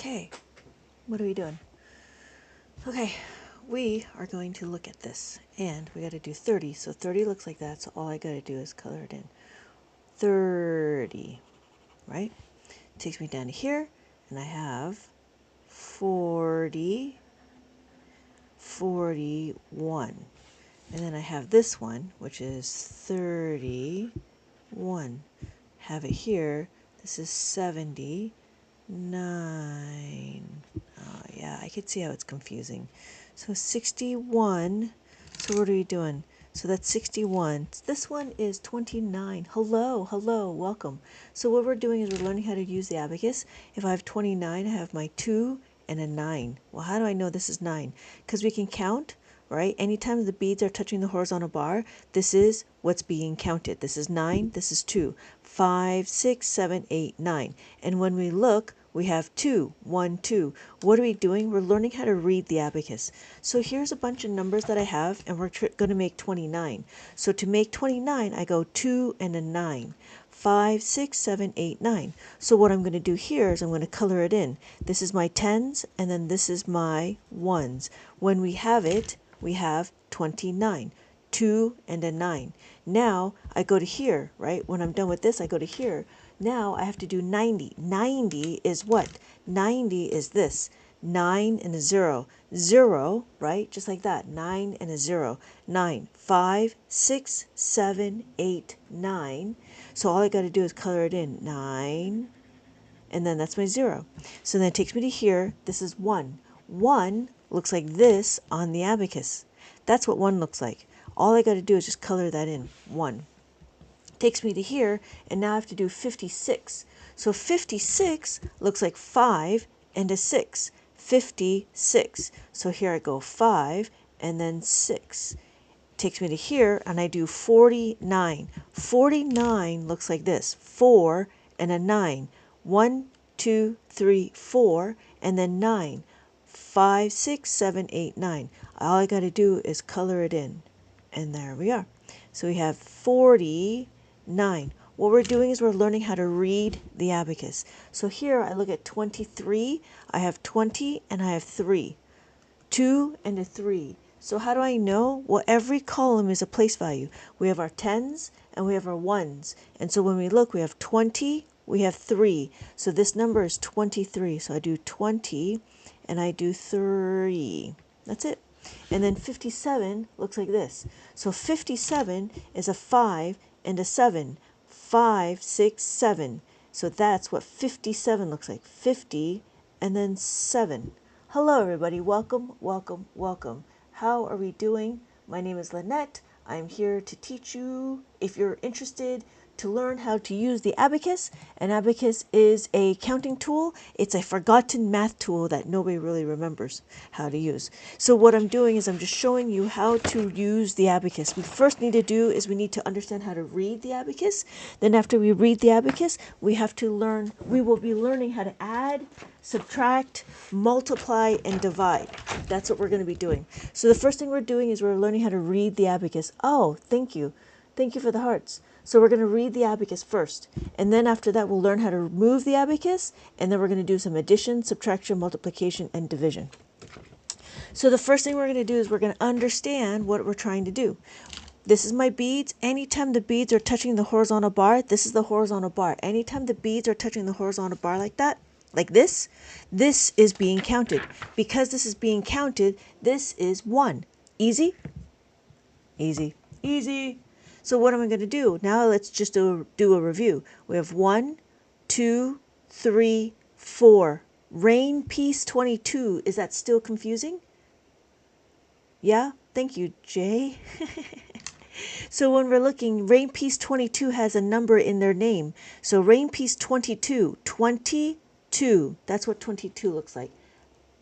Okay, what are we doing? Okay, we are going to look at this, and we got to do 30. So 30 looks like that, so all I got to do is color it in. 30, right? Takes me down to here, and I have 40, 41. And then I have this one, which is 31. Have it here. This is 79. Oh, yeah, I could see how it's confusing. So 61. So what are we doing? So that's 61. This one is 29. Hello, welcome. So what we're doing is we're learning how to use the abacus. If I have 29, I have my 2 and a 9. Well, how do I know this is 9? Because we can count, right? Anytime the beads are touching the horizontal bar, this is what's being counted. This is 9, this is 2, 5, 6, 7, 8, 9. And when we look, we have 2, 1, 2. What are we doing? We're learning how to read the abacus. So here's a bunch of numbers that I have, and we're going to make 29. So to make 29, I go 2 and a 9. 5, 6, 7, 8, 9. So what I'm going to do here is I'm going to color it in. This is my 10s, and then this is my 1s. When we have it, we have 29. 2 and a 9. Now I go to here, right? When I'm done with this, I go to here. Now I have to do 90. 90 is what? 90 is this. 9 and a 0. 0, right? Just like that. 9 and a 0. 9. 5, 6, 7, 8, 9. So all I got to do is color it in. 9. And then that's my 0. So then it takes me to here. This is 1. 1 looks like this on the abacus. That's what 1 looks like. All I got to do is just color that in. 1. Takes me to here, and now I have to do 56. So 56 looks like 5 and a 6. 56. So here I go 5 and then 6. Takes me to here, and I do 49. 49 looks like this. 4 and a 9. 1, 2, 3, 4, and then 9. 5, 6, 7, 8, 9. All I got to do is color it in. And there we are. So we have 49. What we're doing is we're learning how to read the abacus. So here I look at 23. I have 20 and I have 3. 2 and a 3. So how do I know? Well, every column is a place value. We have our 10s and we have our 1s. And so when we look, we have 20, we have 3. So this number is 23. So I do 20 and I do 3. That's it. And then 57 looks like this. So 57 is a 5 and a 7. 5, 6, 7. So that's what 57 looks like. 50 and then 7. Hello everybody. Welcome, welcome, welcome. How are we doing? My name is Lynette. I'm here to teach you, if you're interested, to learn how to use the abacus. An abacus is a counting tool. It's a forgotten math tool that nobody really remembers how to use. So what I'm doing is I'm just showing you how to use the abacus. We first need to do is we need to understand how to read the abacus. Then after we read the abacus, we will be learning how to add, subtract, multiply, and divide. That's what we're going to be doing. So the first thing we're doing is we're learning how to read the abacus. Oh, thank you. Thank you for the hearts. So we're going to read the abacus first. And then after that, we'll learn how to remove the abacus. And then we're going to do some addition, subtraction, multiplication, and division. So the first thing we're going to do is we're going to understand what we're trying to do. This is my beads. Anytime the beads are touching the horizontal bar, this is the horizontal bar. Anytime the beads are touching the horizontal bar like that, like this is being counted. Because this is being counted, this is 1. Easy? Easy. Easy. So what am I going to do? Now let's just do a review. We have 1, 2, 3, 4. Rain piece 22. Is that still confusing? Yeah? Thank you, Jay. So when we're looking, rain piece 22 has a number in their name. So rain piece 22. 22. That's what 22 looks like.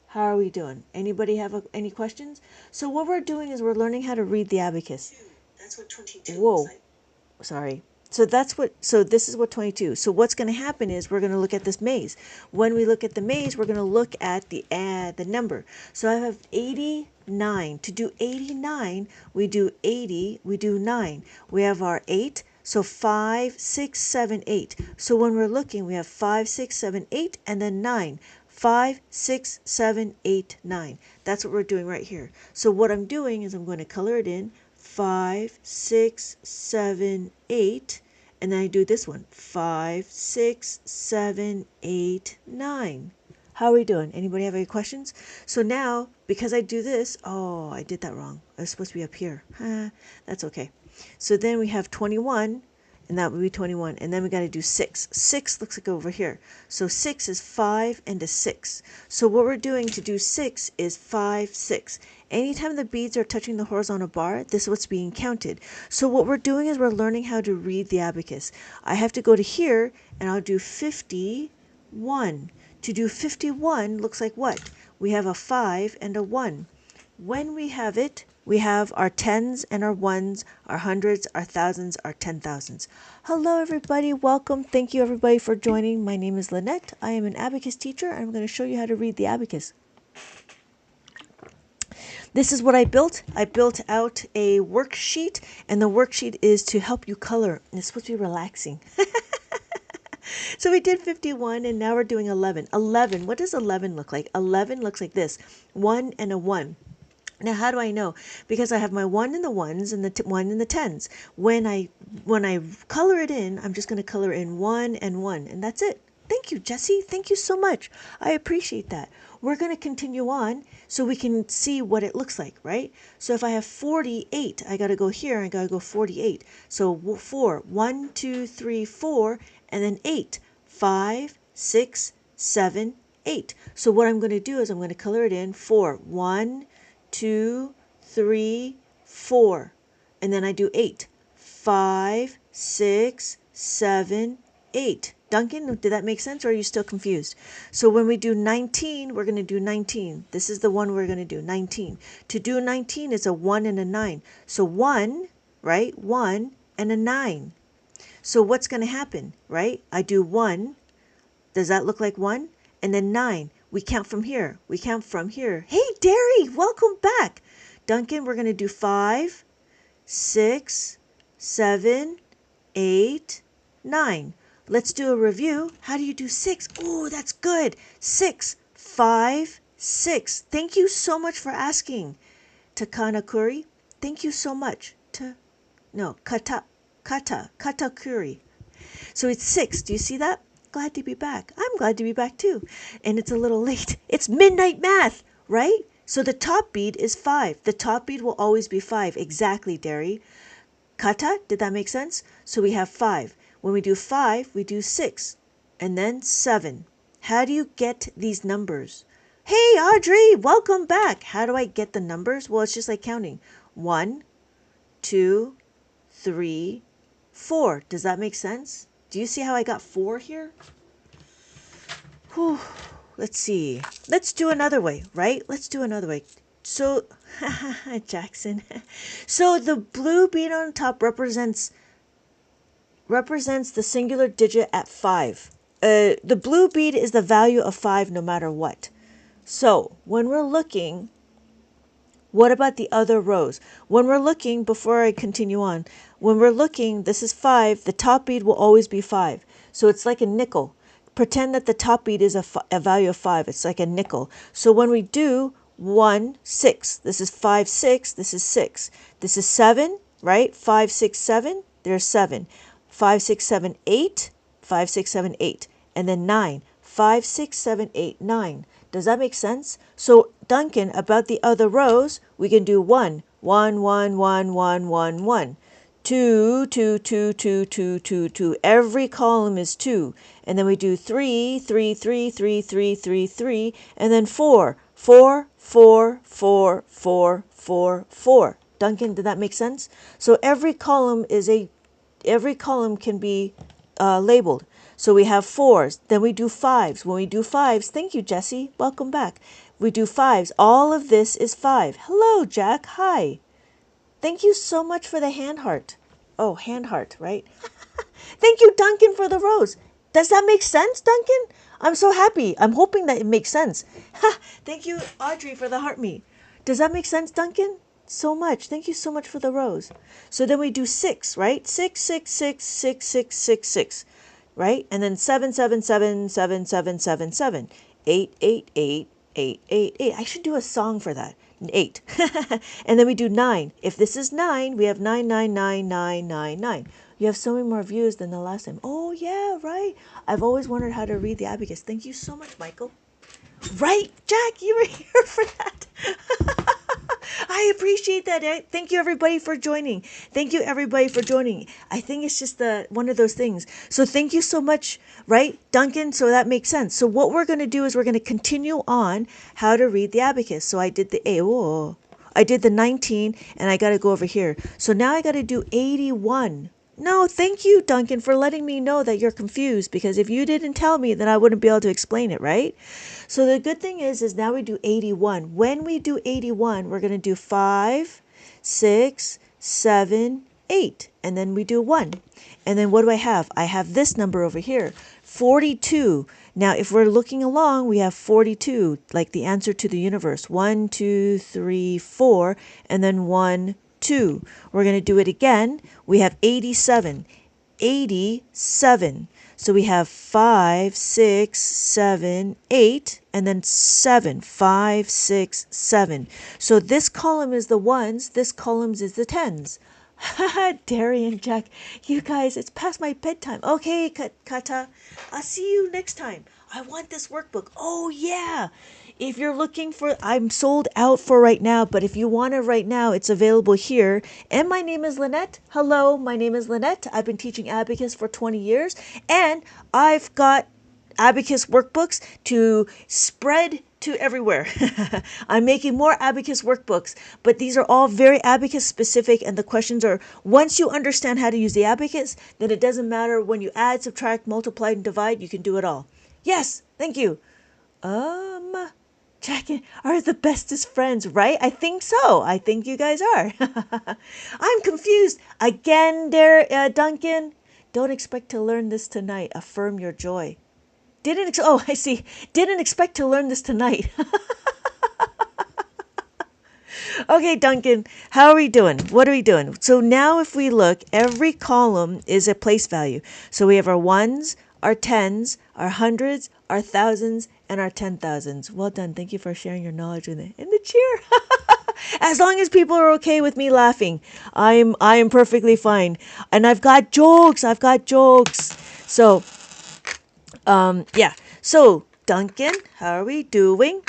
How are we doing? Anybody have any questions? So what we're doing is we're learning how to read the abacus. That's what 22 Whoa. looks like. Sorry. So this is what 22. So what's going to happen is we're going to look at this maze. When we look at the maze, we're going to look at the number. So I have 89. To do 89, we do 80, we do 9. We have our 8. So 5, 6, 7, 8. So when we're looking, we have 5, 6, 7, 8, and then 9. 5, 6, 7, 8, 9. That's what we're doing right here. So what I'm doing is I'm going to color it in 5, 6, 7, 8, and then I do this one 5, 6, 7, 8, 9. How are we doing? Anybody have any questions? So now, because I do this, oh, I did that wrong. I was supposed to be up here. That's okay. So then we have 21, and that would be 21. And then we got to do 6. 6 looks like over here. So 6 is 5 and a 6. So what we're doing to do 6 is 5, 6. Anytime the beads are touching the horizontal bar, this is what's being counted. So what we're doing is we're learning how to read the abacus. I have to go to here, and I'll do 51. To do 51 looks like what? We have a 5 and a 1. When we have it, we have our tens and our ones, our hundreds, our thousands, our 10,000s. Hello, everybody. Welcome. Thank you, everybody, for joining. My name is Lynette. I am an abacus teacher. I'm going to show you how to read the abacus. This is what I built. I built out a worksheet, and the worksheet is to help you color. And it's supposed to be relaxing. So we did 51, and now we're doing 11. 11, what does 11 look like? 11 looks like this, 1 and a 1. Now, how do I know? Because I have my 1 in the ones and the 1 in the tens. When I color it in, I'm just going to color in 1 and 1, and that's it. Thank you, Jessie. Thank you so much. I appreciate that. We're going to continue on so we can see what it looks like, right? So if I have 48, I got to go here. I got to go 48. So 4, 1, 2, 3, 4, and then 8, 5, 6, 7, 8. So what I'm going to do is I'm going to color it in 4, 1, 2, 3, 4, and then I do 8, 5, 6, 7, 8. Duncan, did that make sense, or are you still confused? So when we do 19, we're going to do 19. This is the one we're going to do, 19. To do 19 is a 1 and a 9. So 1, right? 1 and a 9. So what's going to happen, right? I do 1. Does that look like 1? And then 9. We count from here. We count from here. Hey, Derry, welcome back. Duncan, we're going to do 5, 6, 7, 8, 9. Let's do a review. How do you do 6? Oh, that's good. 6, 5, 6. Thank you so much for asking. Takanakuri, thank you so much. Katakuri. So it's 6. Do you see that? Glad to be back. I'm glad to be back too. And it's a little late. It's midnight math, right? So the top bead is 5. The top bead will always be 5. Exactly, Derry. Kata, did that make sense? So we have 5. When we do 5, we do 6. And then 7. How do you get these numbers? Hey, Audrey, welcome back. How do I get the numbers? Well, it's just like counting. 1, 2, 3, 4. Does that make sense? Do you see how I got 4 here? Whew. Let's see. Let's do another way, right? Let's do another way. So, Jackson. So the blue bead on top represents the singular digit at 5. The blue bead is the value of 5 no matter what. So when we're looking, what about the other rows? When we're looking, before I continue on, when we're looking, this is 5, the top bead will always be 5. So it's like a nickel. Pretend that the top bead is a value of 5. It's like a nickel. So when we do 1, 6, this is 5, 6, this is 6. This is 7, right? 5, 6, 7, there's 7. 5, 6, 7, 8, 5, 6, 7, 8, and then 9, 5, 6, 7, 8, 9. Does that make sense? So Duncan, about the other rows, we can do 1, 1, 1, 1, 1, 1, 1. 2, 2, 2, 2, 2, 2, 2. Every column is 2. And then we do 3, 3, 3, 3, 3, 3, 3, and then 4, 4, 4, 4, 4, 4, 4. Duncan, did that make sense? So every column can be labeled. So we have 4s, then we do 5s. When we do 5s, thank you, Jessie. Welcome back. We do 5s. All of this is 5. Hello, Jack. Hi. Thank you so much for the hand heart. Oh, hand heart, right? Thank you, Duncan, for the rose. Does that make sense, Duncan? I'm so happy. I'm hoping that it makes sense. Thank you, Audrey, for the heart me. Does that make sense, Duncan? So much. Thank you so much for the rose. So then we do 6, right? 6, 6, 6, 6, 6, 6, 6, right? And then 7, 7, 7, 7, 7, 7, 7. 888. I should do a song for that. 8. And then we do 9. If this is 9, we have 9999999. You have so many more views than the last time. Oh, yeah, right. I've always wondered how to read the abacus. Thank you so much, Michael. Right, Jack, you were here for that. I appreciate that. Thank you, everybody, for joining. Thank you, everybody, for joining. I think it's just one of those things. So thank you so much, right, Duncan? So that makes sense. So what we're going to do is we're going to continue on how to read the abacus. So I did the A. Oh, I did the 19, and I got to go over here. So now I got to do 81. No, thank you, Duncan, for letting me know that you're confused, because if you didn't tell me, then I wouldn't be able to explain it, right? So the good thing is now we do 81. When we do 81, we're going to do 5, 6, 7, 8, and then we do 1. And then what do I have? I have this number over here, 42. Now, if we're looking along, we have 42, like the answer to the universe. 1, 2, 3, 4, and then 1, 2. We're going to do it again. We have 87. 87. So we have 5, 6, 7, 8, and then 7. 5, 6, 7. So this column is the ones, this column is the tens. Darian, Jack, you guys, it's past my bedtime. Okay, Kata, I'll see you next time. I want this workbook. Oh, yeah. If you're looking for, I'm sold out for right now, but if you want it right now, it's available here. And my name is Lynette. Hello, my name is Lynette. I've been teaching Abacus for 20 years, and I've got Abacus workbooks to spread to everywhere. I'm making more Abacus workbooks, but these are all very Abacus specific, and the questions are, once you understand how to use the Abacus, then it doesn't matter when you add, subtract, multiply, and divide, you can do it all. Yes, thank you. Jack are the bestest friends, right? I think so. I think you guys are. I'm confused. Again, there, Duncan. Don't expect to learn this tonight. Affirm your joy. I see. Didn't expect to learn this tonight. Okay, Duncan, how are we doing? What are we doing? So now if we look, every column is a place value. So we have our ones, our tens, our hundreds, our thousands, and our 10,000s. Well done. Thank you for sharing your knowledge in the cheer. As long as people are okay with me laughing, I am perfectly fine. And I've got jokes. So, yeah. So, Duncan, how are we doing?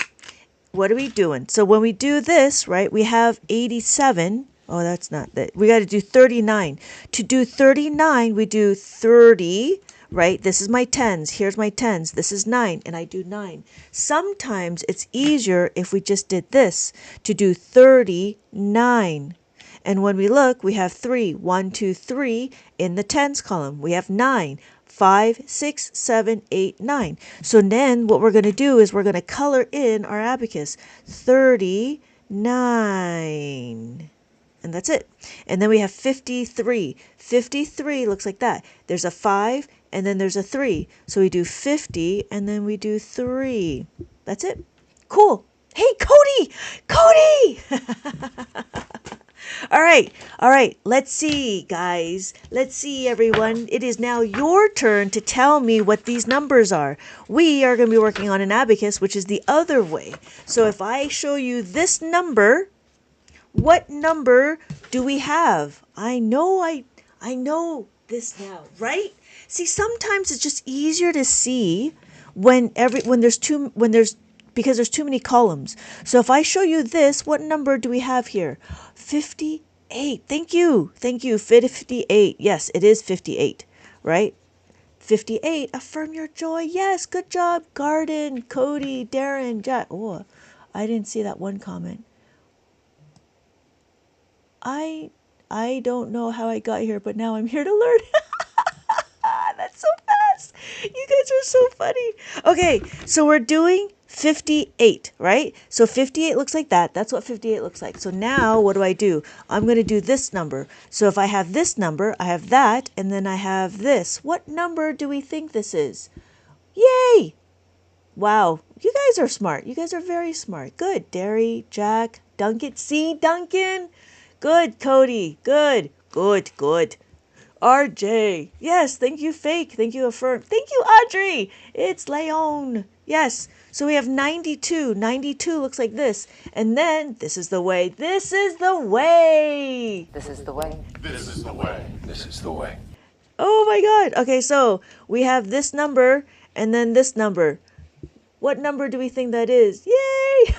What are we doing? So when we do this, right, we have 87. Oh, that's not that. We got to do 39. To do 39, we do 30, right? This is my tens. Here's my tens. This is 9, and I do 9. Sometimes it's easier if we just did this to do 39. And when we look, we have 3. 1, 2, 3 in the tens column. We have 9. 5, 6, 7, 8, 9. So then what we're going to do is we're going to color in our abacus. 39. And that's it. And then we have 53. 53 looks like that. There's a 5 and then there's a 3. So we do 50 and then we do 3. That's it. Cool. Hey, Cody! Cody! All right. Let's see, guys. Let's see, everyone. It is now your turn to tell me what these numbers are. We are going to be working on an abacus, which is the other way. So if I show you this number, what number do we have? I know this now, right? See, sometimes it's just easier to see because there's too many columns. So if I show you this, what number do we have here? 58. Thank you. 58. Yes, it is 58, right? 58. Affirm your joy. Yes, good job. Garden, Cody, Darren, Jack. Oh, I didn't see that one comment. I don't know how I got here, but now I'm here to learn. That's so fast. You guys are so funny. Okay, so we're doing 58, right? So 58 looks like that. That's what 58 looks like. So now what do? I'm going to do this number. So if I have this number, I have that, and then I have this. What number do we think this is? Yay! Wow, you guys are smart. You guys are very smart. Good. Derry, Jack, Duncan. See, Duncan? Good, Cody. Good. RJ. Yes, thank you, Fake. Thank you, Affirm. Thank you, Audrey. It's Leon. Yes. So we have 92. 92 looks like this. And then this is the way. This is the way. This is the way. This is the way. This is the way. Oh my God. Okay, so we have this number and then this number. What number do we think that is? Yay!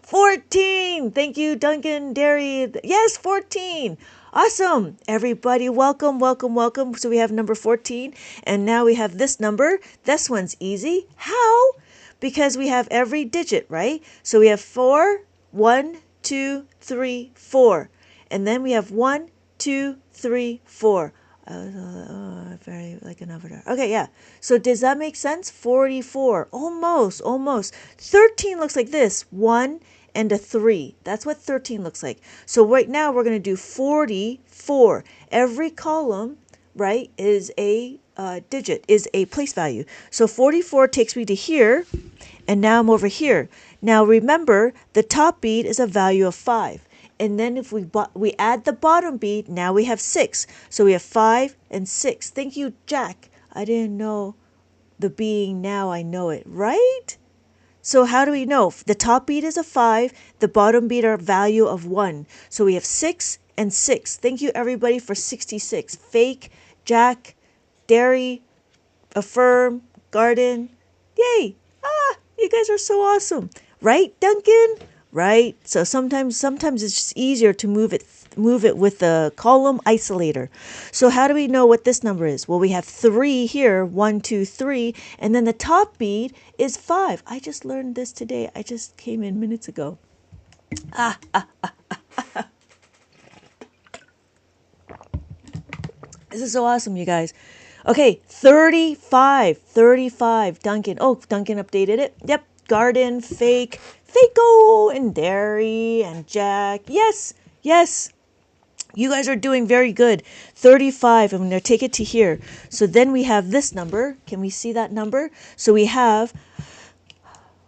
14. Thank you, Duncan, Derry. Yes, 14. Awesome. Everybody, welcome, welcome, welcome. So we have number 14. And now we have this number. This one's easy. How? Because we have every digit, right? So we have 4, 1, 2, 3, 4. And then we have 1, 2, 3, 4. Very like an avatar. Okay, yeah. So does that make sense? 44. Almost, almost. 13 looks like this. 1 and a 3. That's what 13 looks like. So right now we're going to do 44. Every column, right, is a digit, is a place value. So 44 takes me to here, and now I'm over here. Now remember, the top bead is a value of 5. And then if we add the bottom bead, now we have 6. So we have 5 and 6. Thank you, Jack. I didn't know the being, now I know it, right? So how do we know? The top bead is a 5, the bottom bead are a value of 1. So we have 6 and 6. Thank you, everybody, for 66. Fake, Jack, Derry, Affirm, Garden. Yay! Ah, you guys are so awesome. Right, Duncan? Right? So sometimes it's just easier to move it with the column isolator. So how do we know what this number is? Well, we have 3 here, 1, 2, 3, and then the top bead is 5. I just learned this today. I just came in minutes ago. This is so awesome, you guys. Okay, 35, Duncan. Oh, Duncan updated it. Yep, Garden, Fake, Faco, and Derry, and Jack. Yes, yes. You guys are doing very good. 35, I'm going to take it to here. So then we have this number. Can we see that number? So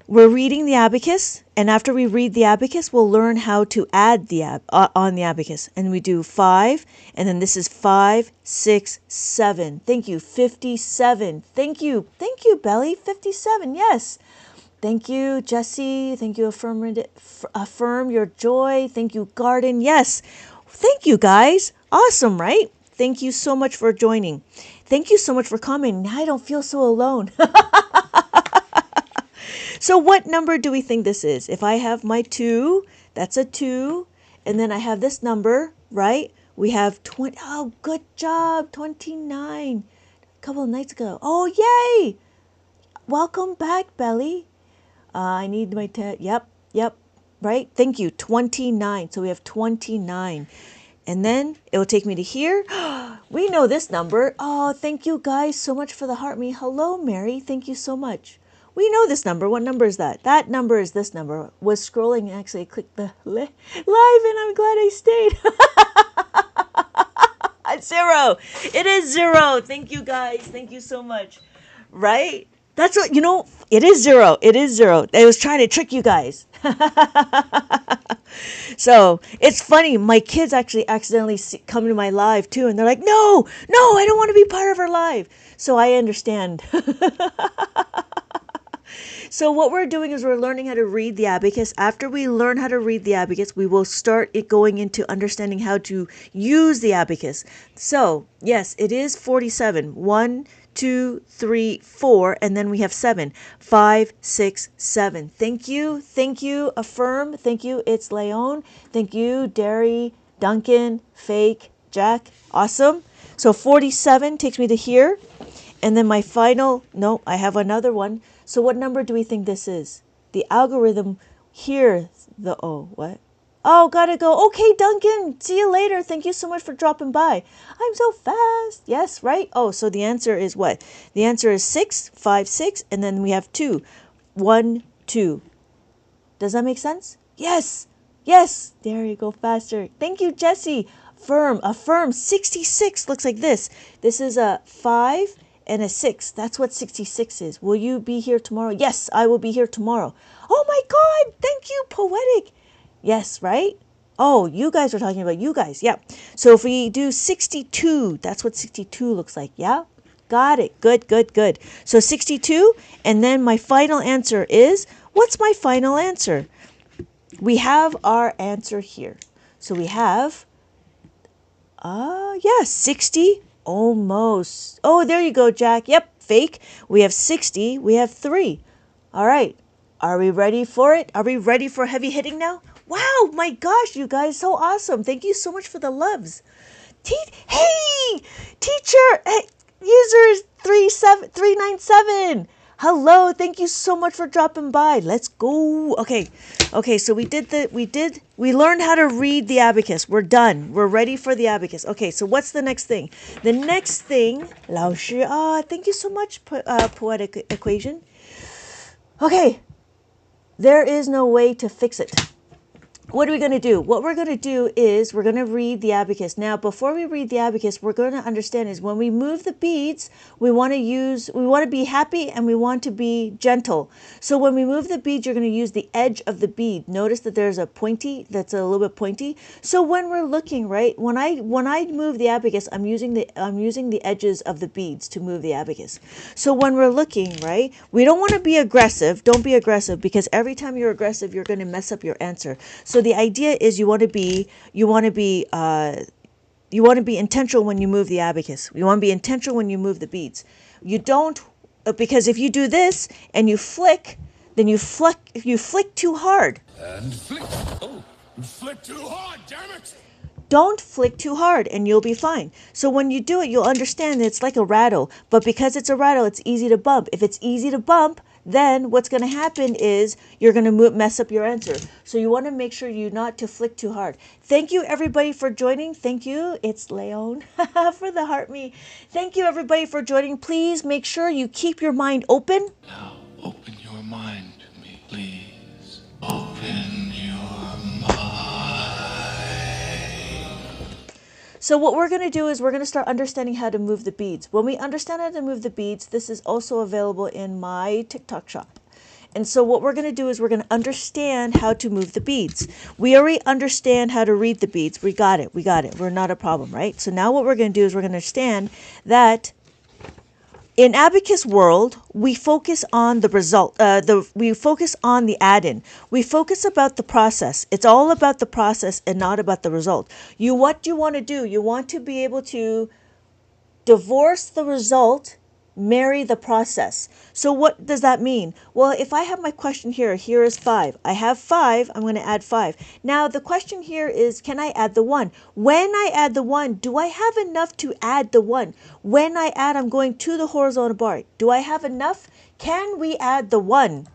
we're reading the abacus, and after we read the abacus, we'll learn how to add the on the abacus. And we do 5, and then this is 5, 6, 7. Thank you, 57. Thank you, Belly, 57. Yes. Thank you, Jesse. Thank you, Affirm Your Joy. Thank you, Garden. Yes. Thank you, guys. Awesome, right? Thank you so much for joining. Thank you so much for coming. Now I don't feel so alone. So what number do we think this is? If I have my 2, that's a 2. And then I have this number, right? We have 20. Oh, good job. 29. A couple of nights ago. Oh, yay. Welcome back, Belly. I need my yep, right? Thank you. 29. So we have 29. And then it will take me to here. We know this number. Oh, thank you guys so much for the heart me. Hello, Mary. Thank you so much. We know this number. What number is that? That number is this number. Was scrolling and actually clicked the live, and I'm glad I stayed. It's 0. It is 0. Thank you guys. Thank you so much. Right? That's what, it is 0. It is 0. I was trying to trick you guys. So it's funny. My kids actually accidentally come to my live too. And they're like, no, I don't want to be part of her live. So I understand. So what we're doing is we're learning how to read the abacus. After we learn how to read the abacus, we will start going into understanding how to use the abacus. So yes, it is 47. 1, 2, 3, 4, and then we have 7. 5, 6, 7. Thank you, Affirm. Thank you, it's Leon. Thank you, Derry, Duncan, Fake, Jack. Awesome. So 47 takes me to here. And then my final, no, I have another one. So what number do we think this is? The algorithm here, what? Oh, gotta go. Okay, Duncan, see you later. Thank you so much for dropping by. I'm so fast. Yes, right? Oh, so the answer is what? The answer is 6, 5, 6, and then we have 2. 1, 2. Does that make sense? Yes. Yes. There you go, faster. Thank you, Jesse. Affirm. 66 looks like this. This is a 5 and a 6. That's what 66 is. Will you be here tomorrow? Yes, I will be here tomorrow. Oh my God. Thank you, Poetic. Yes, right? Oh, you guys were talking about you guys. Yeah. So if we do 62, that's what 62 looks like. Yeah? got it. Good, good, good. So 62, and then my final answer is, what's my final answer? We have our answer here. So we have, yeah, 60, almost. Oh, there you go, Jack. Yep, fake. We have 60, we have 3. All right. Are we ready for it? Are we ready for heavy hitting now? Wow, my gosh, you guys, so awesome. Thank you so much for the loves. Hey, teacher, hey, users 37397. Hello, thank you so much for dropping by. Let's go. Okay, so we learned how to read the abacus. We're done. We're ready for the abacus. Okay, so what's the next thing? The next thing, 老师, thank you so much, poetic equation. Okay, there is no way to fix it. What are we going to do? What we're going to do is we're going to read the abacus. Now, before we read the abacus, we're going to understand is when we move the beads, we want to be happy and we want to be gentle. So when we move the beads, you're going to use the edge of the bead. Notice that there's a pointy, that's a little bit pointy. So when we're looking, right, when I move the abacus, I'm using the edges of the beads to move the abacus. So when we're looking, right, we don't want to be aggressive. Don't be aggressive, because every time you're aggressive, you're going to mess up your answer. So the idea is you want to be intentional when you move the abacus. You want to be intentional when you move the beads. You don't, because if you do this and you flick, then you flick too hard. And flick. Oh, you flick too hard, damn it! Don't flick too hard and you'll be fine. So when you do it, you'll understand that it's like a rattle. But because it's a rattle, it's easy to bump. If it's easy to bump, then what's going to happen is you're going to mess up your answer. So you want to make sure you not to flick too hard. Thank you, everybody, for joining. Thank you. It's Leon for the heart me. Thank you, everybody, for joining. Please make sure you keep your mind open. Now, open your mind to me, please. Open your mind. So what we're going to do is we're going to start understanding how to move the beads. When we understand how to move the beads, this is also available in my TikTok shop. And so what we're going to do is we're going to understand how to move the beads. We already understand how to read the beads. We got it. We're not a problem, right? So now what we're going to do is we're going to understand that in Abacus world, we focus on the result. We focus on the add-in. We focus about the process. It's all about the process and not about the result. What you want to do? You want to be able to divorce the result, marry the process. So what does that mean? Well, if I have my question here is 5. I have 5, I'm going to add 5. Now the question here is, can I add the 1? When I add the 1, do I have enough to add the 1? When I add, I'm going to the horizontal bar. Do I have enough? Can we add the 1?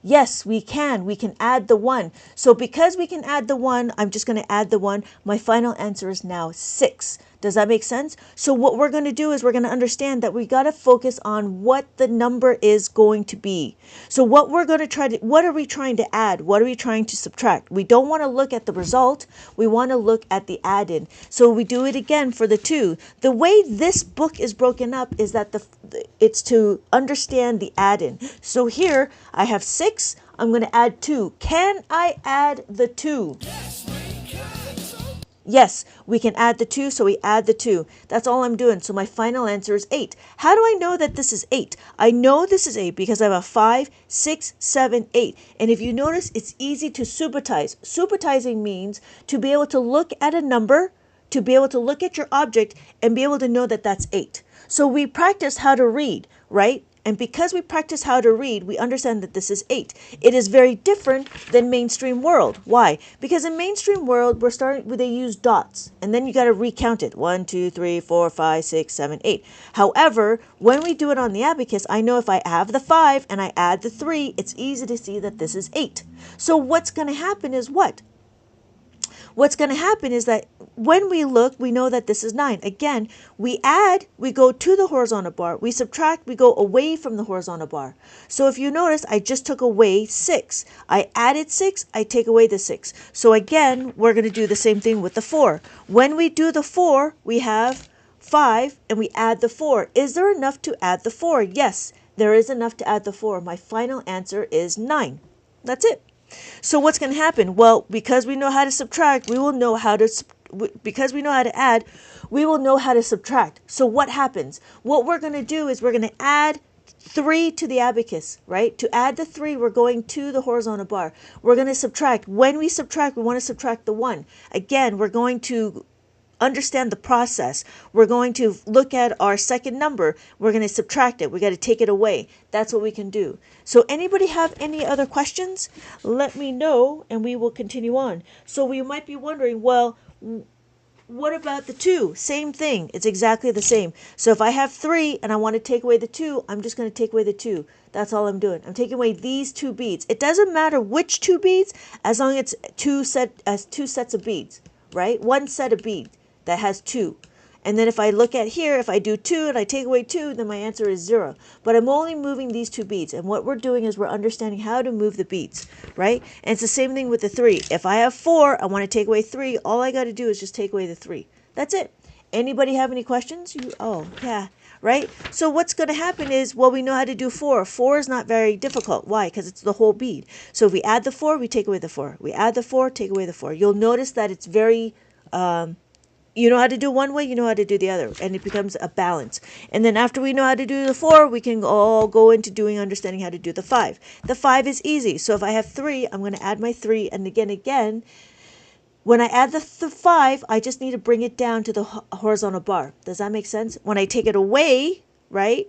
Yes, we can. We can add the 1. So because we can add the 1, I'm just going to add the 1. My final answer is now 6. Does that make sense? So what we're going to do is we're going to understand that we got to focus on what the number is going to be. So what we're going to what are we trying to add? What are we trying to subtract? We don't want to look at the result. We want to look at the add-in. So we do it again for the 2. The way this book is broken up is that it's to understand the add-in. So here I have 6. I'm going to add 2. Can I add the 2? Yes, we can add the 2, so we add the 2. That's all I'm doing. So my final answer is 8. How do I know that this is 8? I know this is 8 because I have a 5, 6, 7, 8. And if you notice, it's easy to supertize. Supertizing means to be able to look at a number, to be able to look at your object, and be able to know that that's 8. So we practice how to read, right? And because we practice how to read, we understand that this is 8. It is very different than mainstream world. Why? Because in mainstream world, they use dots. And then you got to recount it. 1, 2, 3, 4, 5, 6, 7, 8. However, when we do it on the abacus, I know if I have the 5 and I add the 3, it's easy to see that this is 8. So what's going to happen is what? What's going to happen is that when we look, we know that this is 9. Again, we add, we go to the horizontal bar. We subtract, we go away from the horizontal bar. So if you notice, I just took away 6. I added 6, I take away the 6. So again, we're going to do the same thing with the 4. When we do the 4, we have 5 and we add the 4. Is there enough to add the 4? Yes, there is enough to add the 4. My final answer is 9. That's it. So what's going to happen? Well, because we know how to subtract, we will know how to, because we know how to add, we will know how to subtract. So what happens? What we're going to do is we're going to add 3 to the abacus, right? To add the 3, we're going to the horizontal bar. We're going to subtract. When we subtract, we want to subtract the 1. Again, we're going to understand the process. We're going to look at our second number. We're going to subtract it. We got to take it away. That's what we can do. So anybody have any other questions? Let me know and we will continue on. So we might be wondering, well, what about the 2? Same thing. It's exactly the same. So if I have 3 and I want to take away the 2, I'm just going to take away the 2. That's all I'm doing. I'm taking away these 2 beads. It doesn't matter which 2 beads, as long as it's two sets of beads, right? One set of beads that has 2. And then if I look at here, if I do 2 and I take away 2, then my answer is 0. But I'm only moving these 2 beads. And what we're doing is we're understanding how to move the beads, right? And it's the same thing with the 3. If I have 4, I want to take away 3. All I got to do is just take away the 3. That's it. Anybody have any questions? Oh, yeah, right? So what's going to happen is, well, we know how to do 4. 4 is not very difficult. Why? Because it's the whole bead. So if we add the 4, we take away the 4. We add the 4, take away the 4. You'll notice that it's very... you know how to do one way, you know how to do the other, and it becomes a balance. And then after we know how to do the 4, we can all go into understanding how to do the 5. The 5 is easy. So if I have 3, I'm going to add my 3, and again, when I add the 5, I just need to bring it down to the horizontal bar. Does that make sense? When I take it away, right,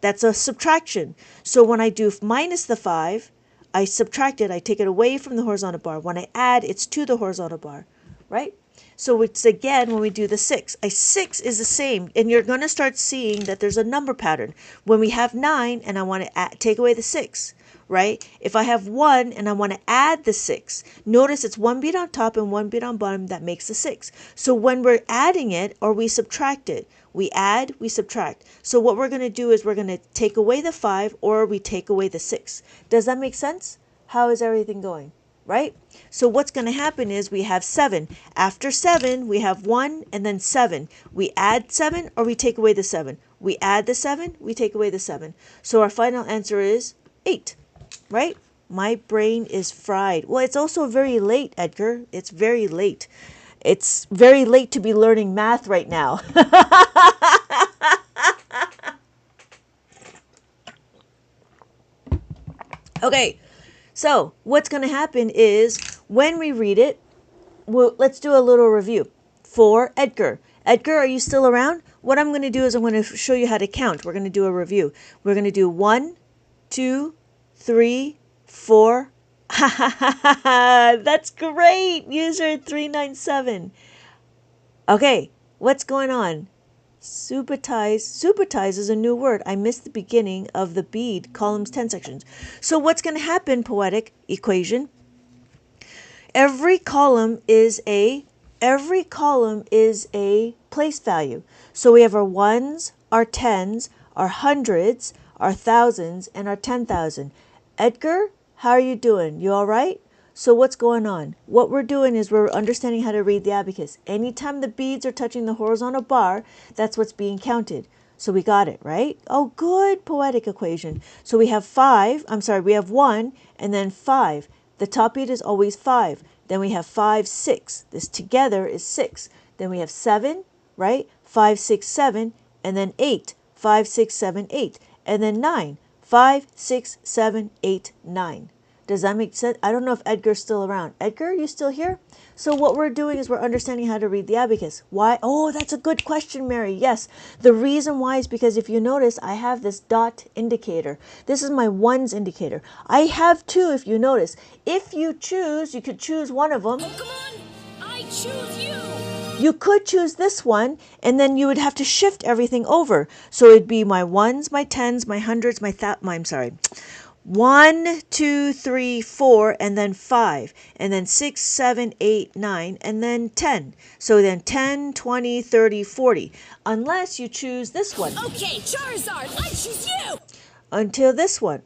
that's a subtraction. So when I do minus the 5, I subtract it, I take it away from the horizontal bar. When I add, it's to the horizontal bar, right? So it's again when we do the 6. A 6 is the same, and you're going to start seeing that there's a number pattern. When we have 9 and I want to take away the 6, right? If I have 1 and I want to add the 6, notice it's 1 bead on top and 1 bead on bottom that makes the 6. So when we're adding it or we subtract it, we add, we subtract. So what we're going to do is we're going to take away the 5 or we take away the 6. Does that make sense? How is everything going? Right? So what's going to happen is we have 7. After 7, we have 1 and then 7. We add 7 or we take away the 7. We add the 7, we take away the 7. So our final answer is 8. Right? My brain is fried. Well, it's also very late, Edgar. It's very late. It's very late to be learning math right now. Okay. So what's going to happen is when we read it, let's do a little review for Edgar. Edgar, are you still around? What I'm going to do is I'm going to show you how to count. We're going to do a review. We're going to do 1, 2, 3, 4. Ha ha ha ha ha! That's great! User 397. Okay, what's going on? Supertize. Supertize is a new word. I missed the beginning of the bead, columns 10 sections. So what's going to happen, poetic equation? Every column is a place value. So we have our ones, our tens, our hundreds, our thousands, and our 10,000. Edgar, how are you doing? You all right? So what's going on? What we're doing is we're understanding how to read the abacus. Anytime the beads are touching the horizontal bar, that's what's being counted. So we got it, right? Oh, good poetic equation. So we have 1 and then 5. The top bead is always 5. Then we have 5, 6. This together is 6. Then we have 7, right? 5, 6, 7. And then 8. 5, 6, 7, 8. And then 9. 5, 6, 7, 8, 9. Does that make sense? I don't know if Edgar's still around. Edgar, you still here? So what we're doing is we're understanding how to read the abacus. Why? Oh, that's a good question, Mary. Yes. The reason why is because if you notice, I have this dot indicator. This is my ones indicator. I have 2 if you notice. If you choose, you could choose one of them. Oh, come on. I choose you. You could choose this one, and then you would have to shift everything over. So it'd be my ones, my tens, my hundreds, I'm sorry. 1, 2, 3, 4, and then 5, and then 6, 7, 8, 9, and then 10. So then 10, 20, 30, 40. Unless you choose this one. Okay, Charizard, I choose you. Until this one,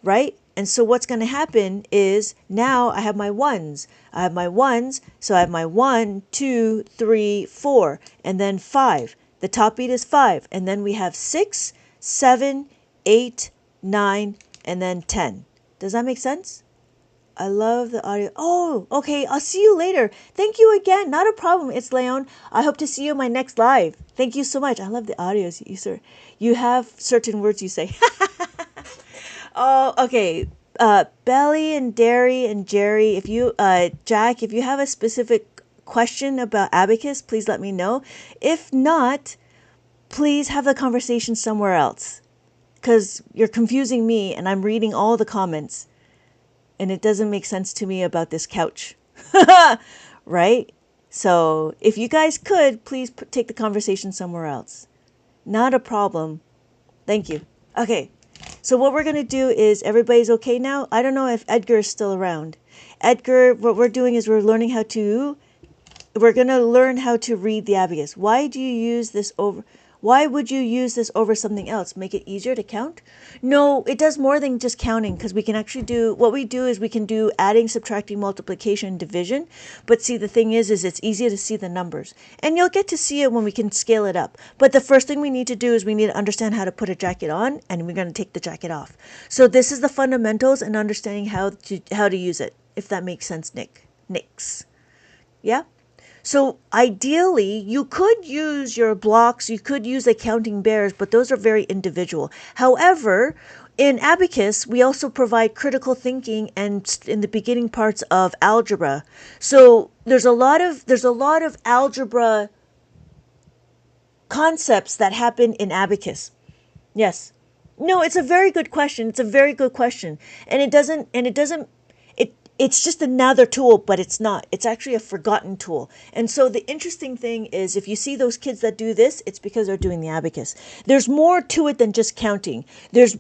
right? And so what's going to happen is now I have my ones. I have my ones, so I have my 1, 2, 3, 4, and then 5. The top beat is 5, and then we have 6, 7, 8, 9, and then 10. Does that make sense? I love the audio. Oh, okay. I'll see you later. Thank you again. Not a problem. It's Leon. I hope to see you in my next live. Thank you so much. I love the audios. You sir, you have certain words you say. Oh, okay. Belly and Derry and Jerry, if you, Jack, if you have a specific question about Abacus, please let me know. If not, please have the conversation somewhere else because you're confusing me and I'm reading all the comments and it doesn't make sense to me about this couch. Right? So if you guys could, please take the conversation somewhere else. Not a problem. Thank you. Okay. So what we're going to do is everybody's okay now. I don't know if Edgar is still around. Edgar, what we're doing is we're going to learn how to read the abacus. Why do you use this over? Why would you use this over something else? Make it easier to count? No, it does more than just counting because we can actually do, what we do is we can do adding, subtracting, multiplication, and division. But see, the thing is it's easier to see the numbers. And you'll get to see it when we can scale it up. But the first thing we need to do is we need to understand how to put a jacket on and we're going to take the jacket off. So this is the fundamentals and understanding how to use it, if that makes sense, Nix. Yeah? So ideally, you could use your blocks, you could use the counting bears, but those are very individual. However, in Abacus, we also provide critical thinking and in the beginning parts of algebra. So there's a lot of algebra concepts that happen in Abacus. Yes. No, it's a very good question. It's a very good question. And it's just another tool, but it's not. It's actually a forgotten tool. And so the interesting thing is if you see those kids that do this, it's because they're doing the abacus. There's more to it than just counting. There's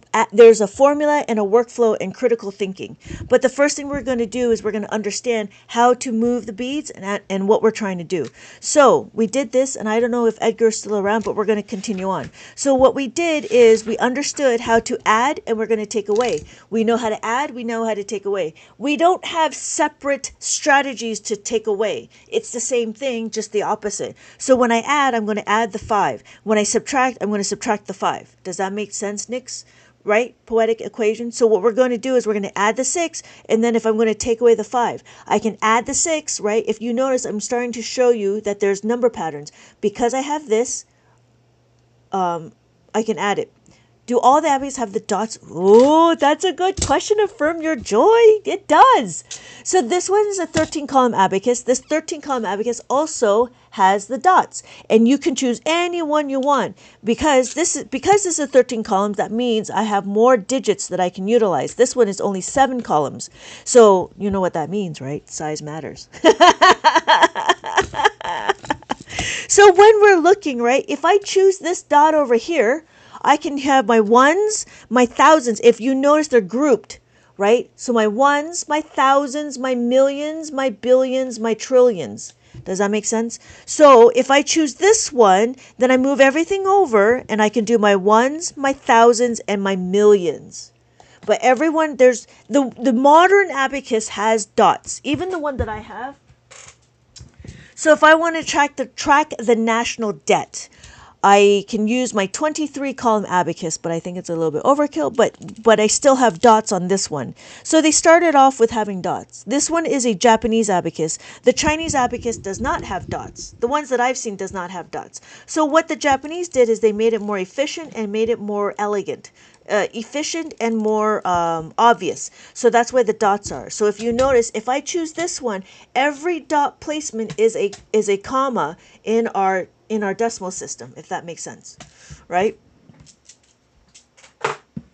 a formula and a workflow and critical thinking. But the first thing we're going to do is we're going to understand how to move the beads and what we're trying to do. So we did this, and I don't know if Edgar's still around, but we're going to continue on. So what we did is we understood how to add and we're going to take away. We know how to add, we know how to take away. We don't have separate strategies to take away. It's the same thing, just the opposite. So when I add, I'm going to add the 5. When I subtract, I'm going to subtract the 5. Does that make sense, Nix? Right? Poetic equation. So what we're going to do is we're going to add the 6, and then if I'm going to take away the 5, I can add the 6, right? If you notice, I'm starting to show you that there's number patterns. Because I have this, I can add it. Do all the abacus have the dots? Oh, that's a good question. Affirm your joy. It does. So this one is a 13-column abacus. This 13-column abacus also has the dots. And you can choose any one you want. Because this is a 13 columns, that means I have more digits that I can utilize. This one is only 7 columns. So you know what that means, right? Size matters. So when we're looking, right, if I choose this dot over here, I can have my ones, my thousands. If you notice, they're grouped, right? So my ones, my thousands, my millions, my billions, my trillions. Does that make sense? So if I choose this one, then I move everything over and I can do my ones, my thousands, and my millions. But everyone, there's the modern abacus has dots. Even the one that I have. So if I want to track the national debt, I can use my 23-column abacus, but I think it's a little bit overkill, but I still have dots on this one. So they started off with having dots. This one is a Japanese abacus. The Chinese abacus does not have dots. The ones that I've seen does not have dots. So what the Japanese did is they made it more efficient and made it more elegant. Efficient and more obvious. So that's where the dots are. So if you notice, if I choose this one, every dot placement is a comma in our decimal system, if that makes sense, right?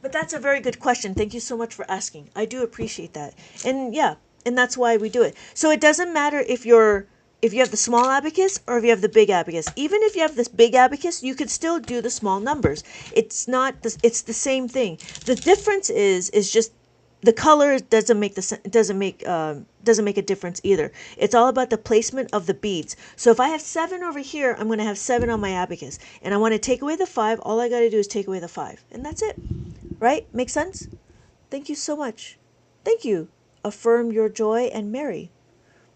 But that's a very good question. Thank you so much for asking. I do appreciate that. And yeah, and that's why we do it. So it doesn't matter if you have the small abacus or if you have the big abacus. Even if you have this big abacus, you could still do the small numbers. It's the same thing. The difference is just the color doesn't make a difference either. It's all about the placement of the beads. So if I have 7 over here, I'm going to have 7 on my abacus. And I want to take away the 5. All I got to do is take away the 5. And that's it. Right? Make sense? Thank you so much. Thank you. Affirm your joy and marry.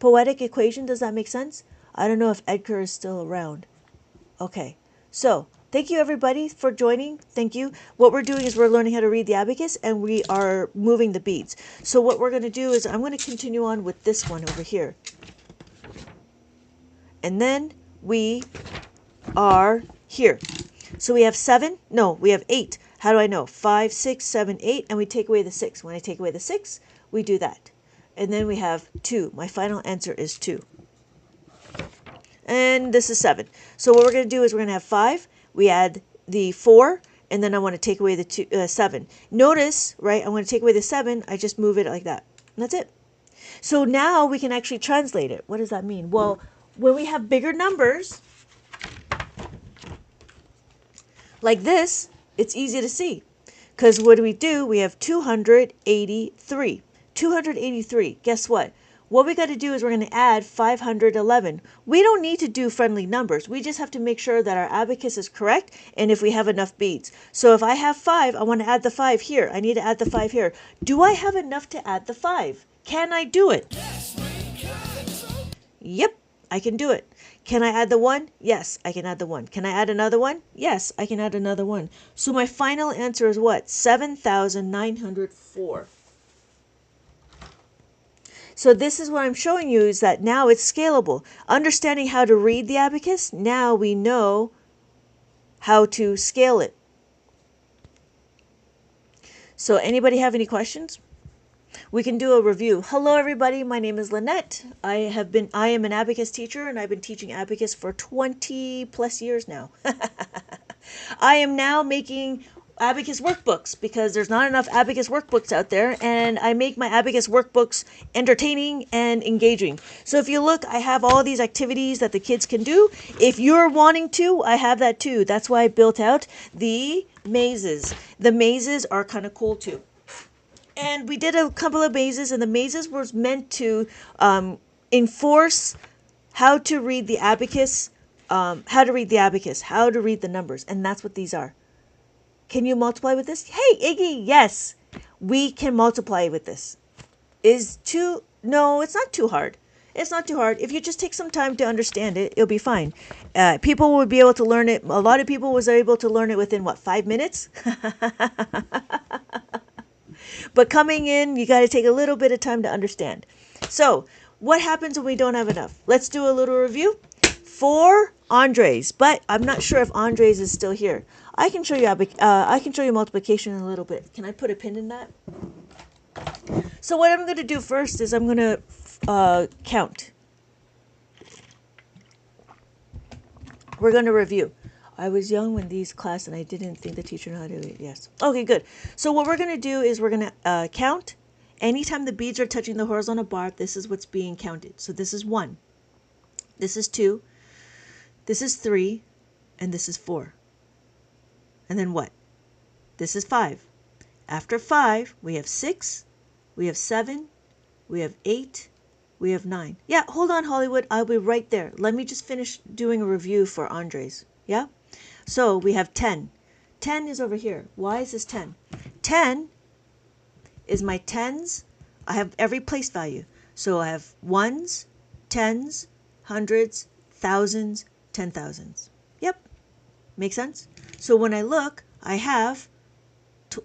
Poetic equation, does that make sense? I don't know if Edgar is still around. Okay. So Thank you, everybody, for joining. Thank you. What we're doing is we're learning how to read the abacus, and we are moving the beads. So what we're going to do is I'm going to continue on with this one over here. And then we are here. So we have 7. No, we have 8. How do I know? 5, 6, 7, 8, and we take away the 6. When I take away the 6, we do that. And then we have 2. My final answer is 2. And this is 7. So what we're going to do is we're going to have 5. We add the 4, and then I want to take away the 7. Notice, right, I want to take away the 7. I just move it like that. And that's it. So now we can actually translate it. What does that mean? Well, when we have bigger numbers, like this, it's easy to see. Because what do? We have 283. 283. Guess what? What we got to do is we're going to add 511. We don't need to do friendly numbers. We just have to make sure that our abacus is correct and if we have enough beads. So if I have 5, I want to add the 5 here. I need to add the 5 here. Do I have enough to add the 5? Can I do it? Yep, I can do it. Can I add the 1? Yes, I can add the 1. Can I add another 1? Yes, I can add another 1. So my final answer is what? 7,904. So this is what I'm showing you is that now it's scalable. Understanding how to read the abacus, now we know how to scale it. So anybody have any questions? We can do a review. Hello everybody, my name is Lynette. I am an abacus teacher and I've been teaching abacus for 20 plus years now. I am now making abacus workbooks because there's not enough abacus workbooks out there, and I make my abacus workbooks entertaining and engaging. So if you look, I have all these activities that the kids can do. If you're wanting to, I have that too. That's why I built out the mazes. The mazes are kind of cool too. And we did a couple of mazes, and the mazes was meant to enforce how to read the abacus, how to read the numbers, and that's what these are. Can you multiply with this? Hey, Iggy, yes, we can multiply with this. No, it's not too hard. It's not too hard. If you just take some time to understand it, it'll be fine. People would be able to learn it. A lot of people was able to learn it within, 5 minutes? But coming in, you got to take a little bit of time to understand. So, what happens when we don't have enough? Let's do a little review. For Andres, but I'm not sure if Andres is still here. I can show you multiplication in a little bit. Can I put a pin in that? So what I'm going to do first is I'm going to count. We're going to review. I was young when these class and I didn't think the teacher knew how to do it. Yes. Okay, good. So what we're going to do is we're going to count. Anytime the beads are touching the horizontal bar, this is what's being counted. So this is 1. This is 2. This is 3. And this is 4. And then what? This is 5. After 5, we have 6. We have 7. We have 8. We have 9. Yeah, hold on, Hollywood. I'll be right there. Let me just finish doing a review for Andres. Yeah? So we have 10. 10 is over here. Why is this 10? 10 is my tens. I have every place value. So I have ones, tens, hundreds, thousands, 10,000s. Yep. Make sense? So when I look, I have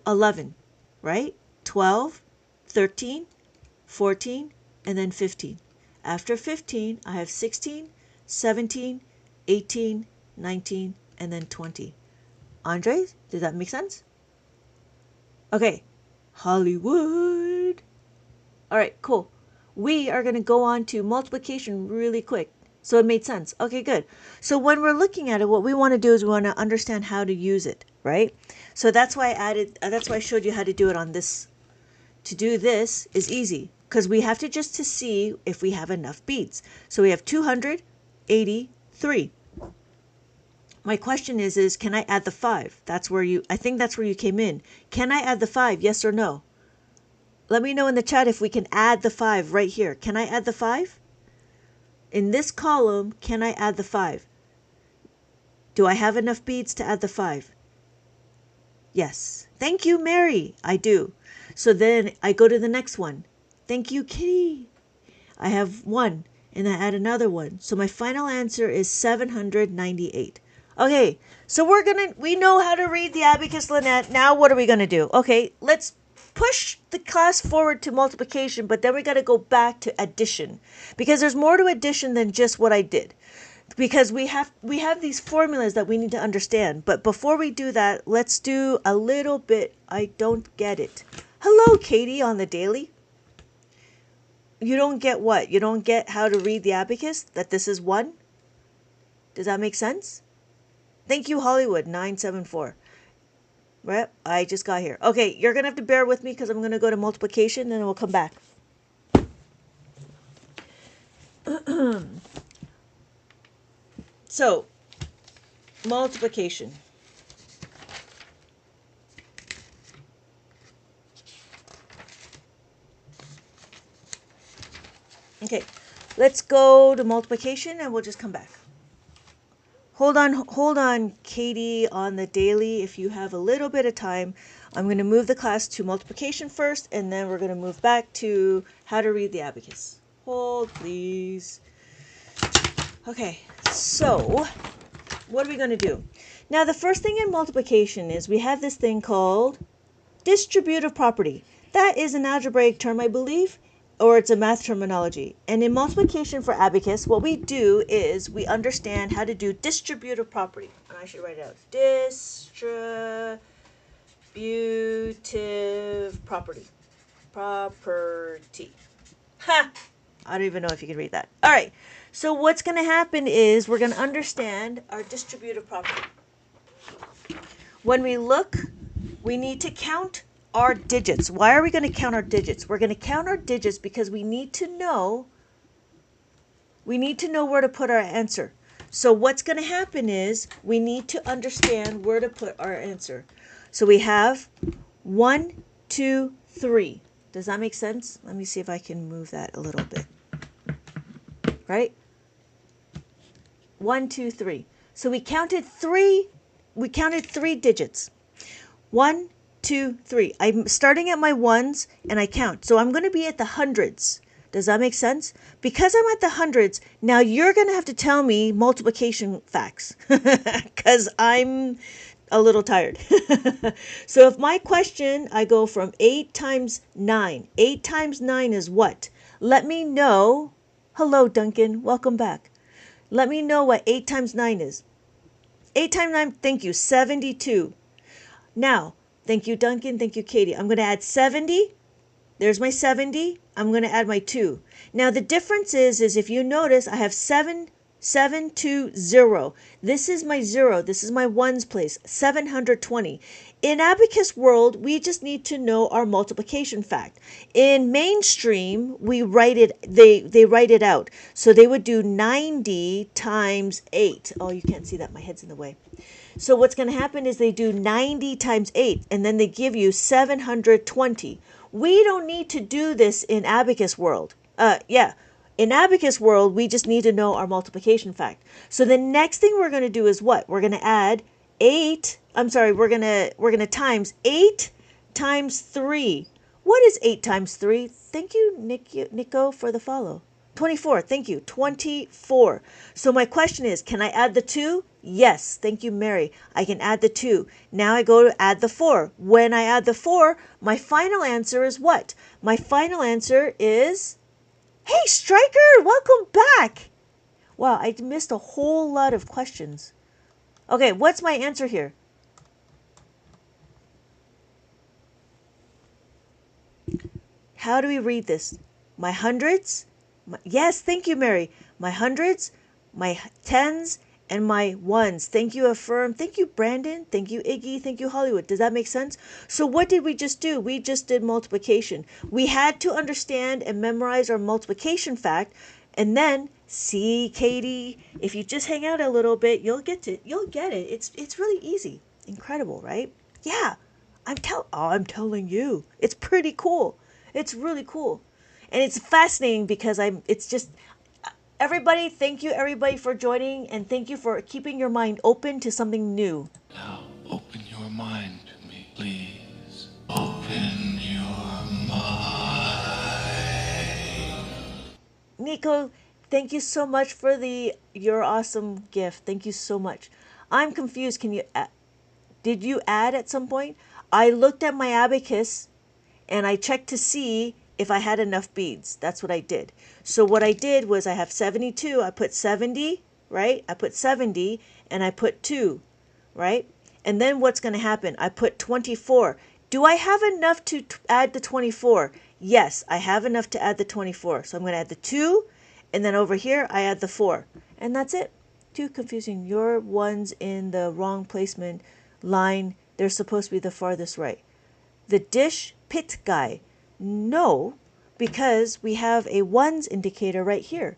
11, right? 12, 13, 14, and then 15. After 15, I have 16, 17, 18, 19, and then 20. Andres, does that make sense? Okay, Hollywood. All right, cool. We are going to go on to multiplication really quick. So it made sense. Okay, good. So when we're looking at it, what we want to do is we want to understand how to use it, right? So that's why I showed you how to do it on this. To do this is easy because we have to just to see if we have enough beads. So we have 283. My question is can I add the 5? I think that's where you came in. Can I add the 5? Yes or no? Let me know in the chat if we can add the 5 right here. Can I add the 5? In this column, can I add the 5? Do I have enough beads to add the 5? Yes. Thank you, Mary. I do. So then I go to the next one. Thank you, Kitty. I have 1, and I add another 1. So my final answer is 798. Okay, so we know how to read the abacus, Lynette. Now what are we gonna do? Okay, let's push the class forward to multiplication, but then we gotta go back to addition. Because there's more to addition than just what I did. Because we have these formulas that we need to understand. But before we do that, let's do a little bit. I don't get it. Hello, Katie on the daily. You don't get what? You don't get how to read the abacus? That this is 1? Does that make sense? Thank you, Hollywood 974. Right? I just got here. Okay, you're going to have to bear with me because I'm going to go to multiplication and we'll come back. So, multiplication. Okay, let's go to multiplication and we'll just come back. Hold on, Katie on the daily. If you have a little bit of time, I'm going to move the class to multiplication first, and then we're going to move back to how to read the abacus. Hold, please. Okay, so what are we going to do? Now, the first thing in multiplication is we have this thing called distributive property. That is an algebraic term, I believe, or it's a math terminology. And in multiplication for abacus, what we do is we understand how to do distributive property. And I should write it out. Distributive property. Property. Ha! I don't even know if you can read that. All right. So what's going to happen is we're going to understand our distributive property. When we look, we need to count our digits. Why are we going to count our digits? We're going to count our digits because we need to know where to put our answer. So what's going to happen is we need to understand where to put our answer. So we have 1, 2, 3. Does that make sense? Let me see if I can move that a little bit. Right? 1, 2, 3. So we counted three digits. 1, 2, 3. I'm starting at my ones and I count. So I'm going to be at the hundreds. Does that make sense? Because I'm at the hundreds, now you're going to have to tell me multiplication facts because I'm a little tired. So if my question, I go from 8 times 9. 8 times 9 is what? Let me know. Hello, Duncan. Welcome back. Let me know what 8 times 9 is. 8 times 9, thank you, 72. Now, thank you, Duncan. Thank you, Katie. I'm going to add 70. There's my 70. I'm going to add my 2. Now, the difference is if you notice, I have 7, 7, 2, 0. This is my 0. This is my ones place, 720. In Abacus world, we just need to know our multiplication fact. In mainstream, we write it, they write it out. So they would do 90 times 8. Oh, you can't see that. My head's in the way. So what's going to happen is they do 90 times 8, and then they give you 720. We don't need to do this in Abacus world. In Abacus world, we just need to know our multiplication fact. So the next thing we're going to do is what? We're going to add 8. We're going to times 8 times 3. What is 8 times 3? Thank you, Nico, for the follow. 24. Thank you. 24. So my question is, can I add the 2? Yes. Thank you, Mary. I can add the 2. Now I go to add the 4. When I add the 4, my final answer is what? My final answer is, hey, Striker, welcome back. Wow, I missed a whole lot of questions. Okay, what's my answer here? How do we read this? My hundreds? Yes, thank you, Mary. My hundreds, my tens, and my ones. Thank you, Affirm. Thank you, Brandon. Thank you, Iggy. Thank you, Hollywood. Does that make sense? So what did we just do? We just did multiplication. We had to understand and memorize our multiplication fact, and then see, Katie, if you just hang out a little bit, you'll get it. It's really easy. Incredible, right? Yeah. I'm telling you. It's pretty cool. It's really cool. And it's fascinating because everybody, thank you everybody for joining, and thank you for keeping your mind open to something new. Now open your mind to me, please. Open your mind. Nico, thank you so much for your awesome gift. Thank you so much. I'm confused. Did you add at some point? I looked at my abacus and I checked to see if I had enough beads. That's what I did. So what I did was I have 72. I put 70, right? I put 70 and I put 2, right? And then what's going to happen? I put 24. Do I have enough to add the 24? Yes, I have enough to add the 24. So I'm going to add the 2, and then over here I add the 4. And that's it. Too confusing. Your ones in the wrong placement line, they're supposed to be the farthest right. The dish pit guy. No, because we have a ones indicator right here.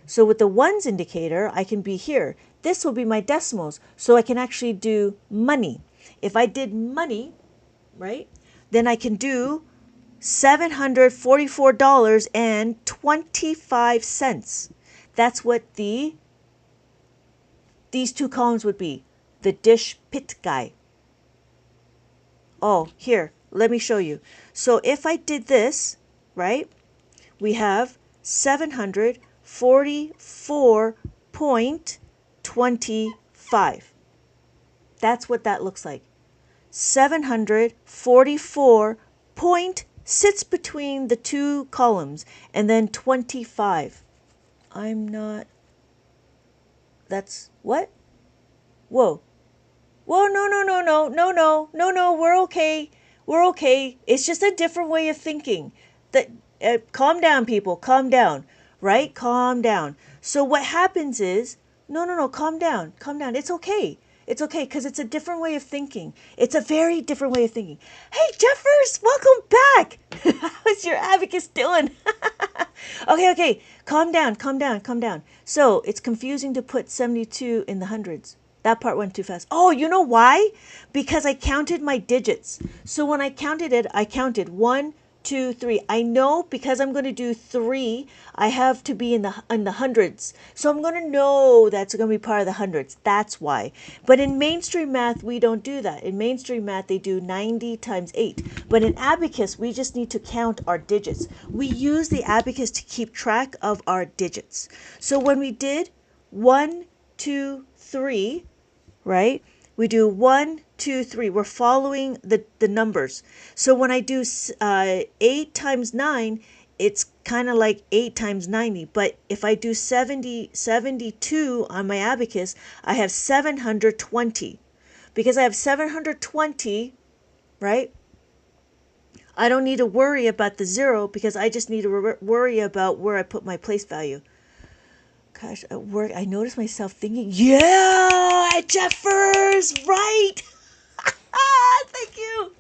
So with the ones indicator, I can be here. This will be my decimals, so I can actually do money. If I did money, right, then I can do $744.25. That's what these two columns would be. The dish pit guy. Oh, here, let me show you. So if I did this, right, we have 744.25. That's what that looks like. 744 point sits between the two columns, and then 25. That's what? Whoa. Whoa, no, we're okay. We're okay. It's just a different way of thinking. Calm down, people, calm down, right? Calm down. So what happens is, no, calm down. It's okay. It's okay, because it's a different way of thinking. It's a very different way of thinking. Hey, Jeffers, welcome back. How's your abacus doing? Okay, calm down. So it's confusing to put 72 in the hundreds. That part went too fast. Oh, you know why? Because I counted my digits. So when I counted it, I counted 1, 2, 3. I know because I'm going to do 3, I have to be in the hundreds. So I'm going to know that's going to be part of the hundreds. That's why. But in mainstream math, we don't do that. In mainstream math, they do 90 times 8. But in abacus, we just need to count our digits. We use the abacus to keep track of our digits. So when we did 1, 2, 3, right? We do 1, 2, 3. We're following the numbers. So when I do 8 times 9, it's kind of like 8 times 90. But if I do 72 on my abacus, I have 720. Because I have 720, right? I don't need to worry about the 0 because I just need to worry about where I put my place value. Gosh, at work, I noticed myself thinking, yeah, Jeffers, right? Thank you.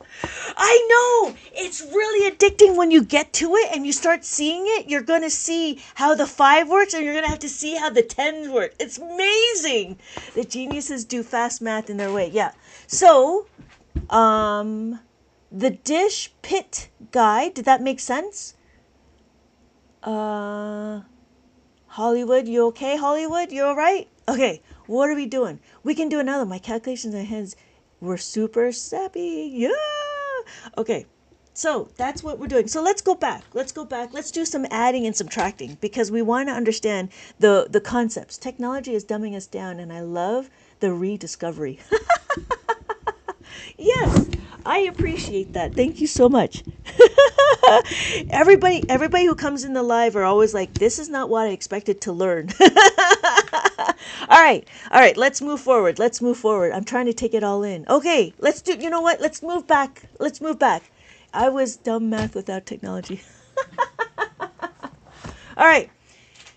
I know. It's really addicting when you get to it and you start seeing it. You're going to see how the 5 works and you're going to have to see how the 10s work. It's amazing. The geniuses do fast math in their way. Yeah. So, the dish pit guy, did that make sense? Hollywood, you okay? Hollywood, you all right? Okay, what are we doing? We can do another. My calculations and hands were super sappy. Yeah. Okay, so that's what we're doing. So let's go back. Let's do some adding and subtracting because we want to understand the concepts. Technology is dumbing us down, and I love the rediscovery. Yes, I appreciate that. Thank you so much. Everybody who comes in the live are always like, this is not what I expected to learn. All right. Let's move forward. I'm trying to take it all in. Okay, you know what? Let's move back. I was dumb math without technology. All right.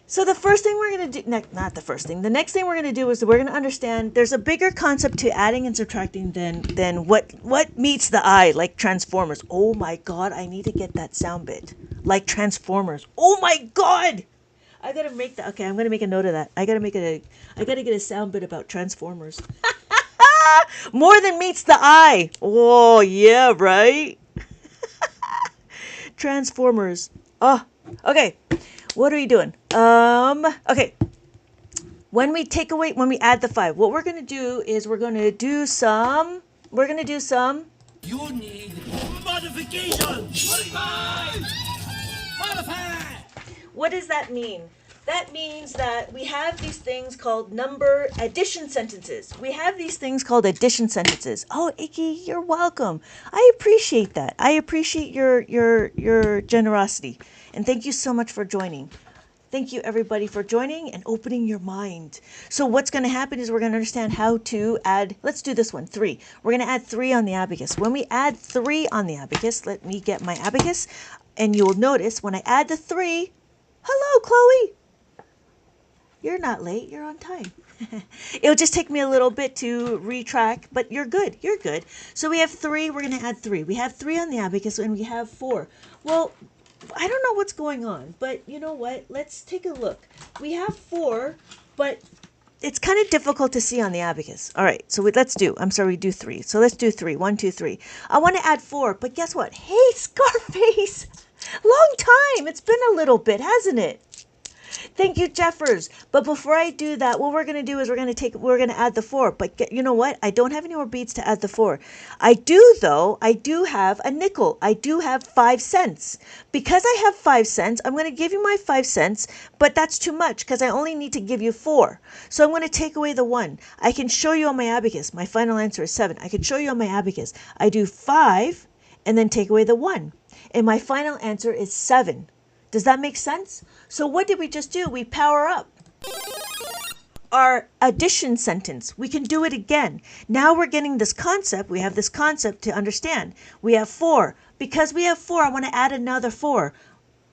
So the first thing we're going to do, not the first thing, the next thing we're going to do is we're going to understand there's a bigger concept to adding and subtracting than what meets the eye, like Transformers. Oh my God, I need to get that sound bit. Like Transformers. Oh my God! I got to make that. Okay, I'm going to make a note of that. I got to get a sound bit about Transformers. More than meets the eye. Oh, yeah, right? Transformers. Oh, okay. What are we doing? Okay. When we add the 5, what we're going to do is we're going to do some. You need modification. Modify. What does that mean? That means that we have these things called number addition sentences. We have these things called addition sentences. Oh, Icky, you're welcome. I appreciate that. I appreciate your generosity. And thank you so much for joining. Thank you, everybody, for joining and opening your mind. So what's going to happen is we're going to understand how to add, let's do this one, 3. We're going to add 3 on the abacus. When we add 3 on the abacus, let me get my abacus, and you'll notice when I add the 3, hello, Chloe. You're not late, you're on time. It'll just take me a little bit to retrack, but you're good, you're good. So we have 3, we're going to add 3. We have 3 on the abacus, and we have 4. Well, I don't know what's going on, but you know what? Let's take a look. We have 4, but it's kind of difficult to see on the abacus. All right, so let's do. I'm sorry, we do 3. So let's do 3. 1, 2, 3. I want to add 4, but guess what? Hey, Scarface! Long time. It's been a little bit, hasn't it? Thank you, Jeffers. But before I do that, what we're going to do is we're going to add the 4. But you know what? I don't have any more beads to add the 4. I do, though. I do have a nickel. I do have 5 cents. Because I have 5 cents, I'm going to give you my 5 cents, but that's too much because I only need to give you 4. So I'm going to take away the 1. I can show you on my abacus. My final answer is 7. I can show you on my abacus. I do 5 and then take away the 1. And my final answer is 7. Does that make sense? So what did we just do? We power up our addition sentence. We can do it again. Now we're getting this concept. We have this concept to understand. We have 4. Because we have 4, I want to add another 4.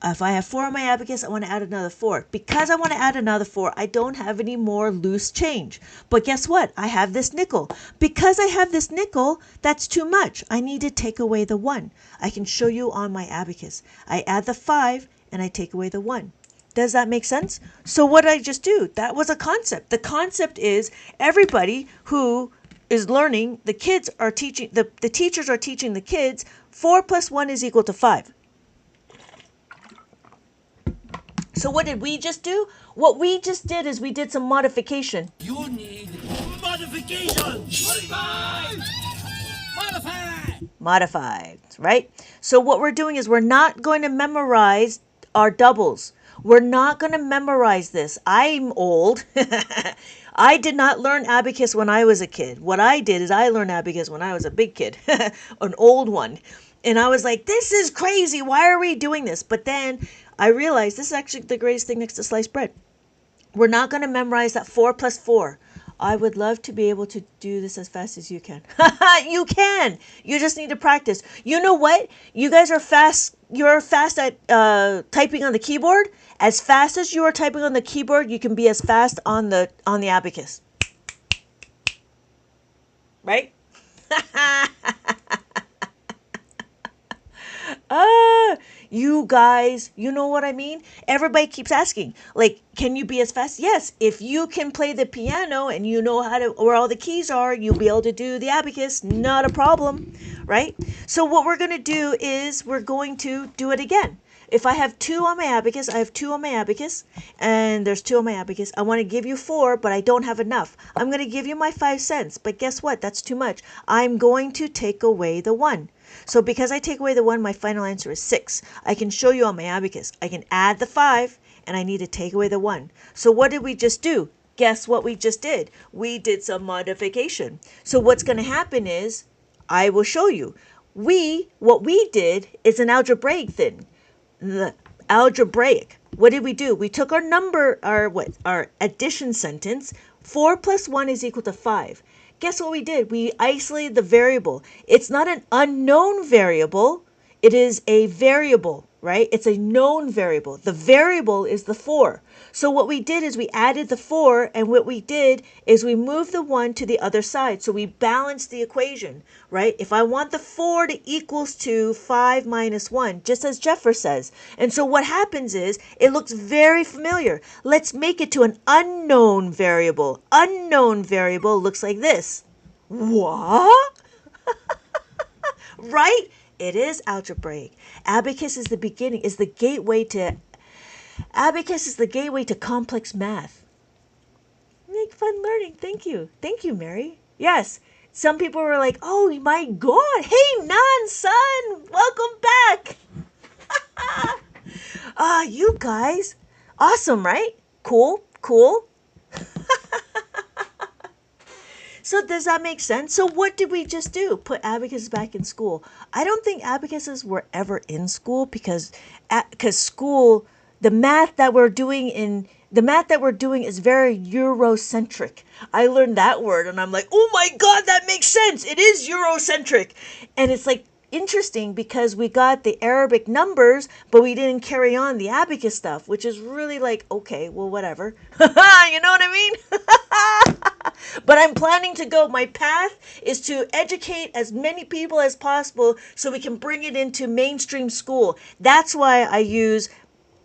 If I have 4 on my abacus, I want to add another 4. Because I want to add another 4, I don't have any more loose change. But guess what? I have this nickel. Because I have this nickel, that's too much. I need to take away the 1. I can show you on my abacus. I add the 5 and I take away the 1. Does that make sense? So what did I just do? That was a concept. The concept is everybody who is learning, the kids are teaching, the teachers are teaching the kids 4 plus 1 is equal to 5. So what did we just do? What we just did is we did some modification. You need modification. Modified, right? So what we're doing is we're not going to memorize our doubles. We're not going to memorize this. I'm old. I did not learn abacus when I was a kid. What I did is I learned abacus when I was a big kid, an old one. And I was like, this is crazy. Why are we doing this? But then I realized this is actually the greatest thing next to sliced bread. We're not going to memorize that 4 plus 4. I would love to be able to do this as fast as you can. You can. You just need to practice. You know what? You guys are fast. You're fast at typing on the keyboard. As fast as you are typing on the keyboard, you can be as fast on the abacus. Right? You guys, you know what I mean? Everybody keeps asking, like, can you be as fast? Yes, if you can play the piano and you know how to, where all the keys are, you'll be able to do the abacus. Not a problem, right? So what we're going to do is we're going to do it again. If I have 2 on my abacus, I have 2 on my abacus, and there's 2 on my abacus. I want to give you 4, but I don't have enough. I'm going to give you my 5 cents, but guess what? That's too much. I'm going to take away the 1. So because I take away the 1, my final answer is 6. I can show you on my abacus. I can add the 5, and I need to take away the 1. So what did we just do? Guess what we just did? We did some modification. So what's going to happen is, I will show you. What we did is an algebraic thing. The algebraic. What did we do? We took our addition sentence. 4 plus 1 is equal to 5. Guess what we did? We isolated the variable. It's not an unknown variable. It is a variable, right? It's a known variable. The variable is the 4. So what we did is we added the 4, and what we did is we moved the 1 to the other side. So we balanced the equation, right? If I want the 4 to equals to 5 minus 1, just as Jeffers says. And so what happens is it looks very familiar. Let's make it to an unknown variable. Unknown variable looks like this. What? Right? It is algebraic. Abacus is the beginning, is the gateway to Abacus is the gateway to complex math. Make fun learning. Thank you. Thank you, Mary. Yes. Some people were like, oh my God. Hey, Nan, son. Welcome back. You guys. Awesome, right? Cool? Cool? So does that make sense? So what did we just do? Put abacus back in school. I don't think abacuses were ever in school because school, the math that we're doing is very Eurocentric. I learned that word and I'm like, oh my God, that makes sense. It is Eurocentric. And it's like interesting because we got the Arabic numbers, but we didn't carry on the abacus stuff, which is really like, okay, well, whatever. You know what I mean? But I'm planning to go. My path is to educate as many people as possible so we can bring it into mainstream school. That's why I use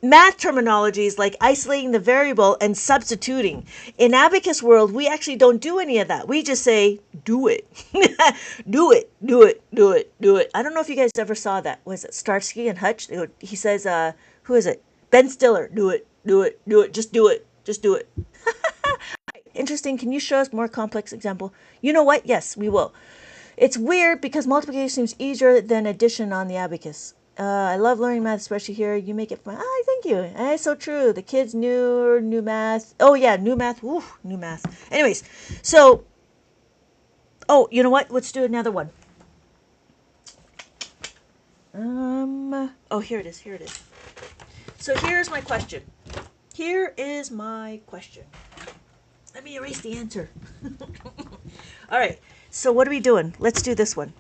math terminologies like isolating the variable and substituting. In abacus world, we actually don't do any of that. We just say, do it. Do it, do it, do it, do it. I don't know if you guys ever saw that. Was it Starsky and Hutch? He says, who is it? Ben Stiller, do it, do it, do it, just do it, just do it. Interesting. Can you show us more complex example? You know what? Yes, we will. It's weird because multiplication seems easier than addition on the abacus. I love learning math, especially here. You make it fun. Ah, thank you. And it's so true. The kids knew new math. Oh yeah, new math. Ooh, new math. Anyways, so, oh, you know what? Let's do another one. Oh, here it is. Here it is. So here's my question. Here is my question. Let me erase the answer. All right. So what are we doing? Let's do this one.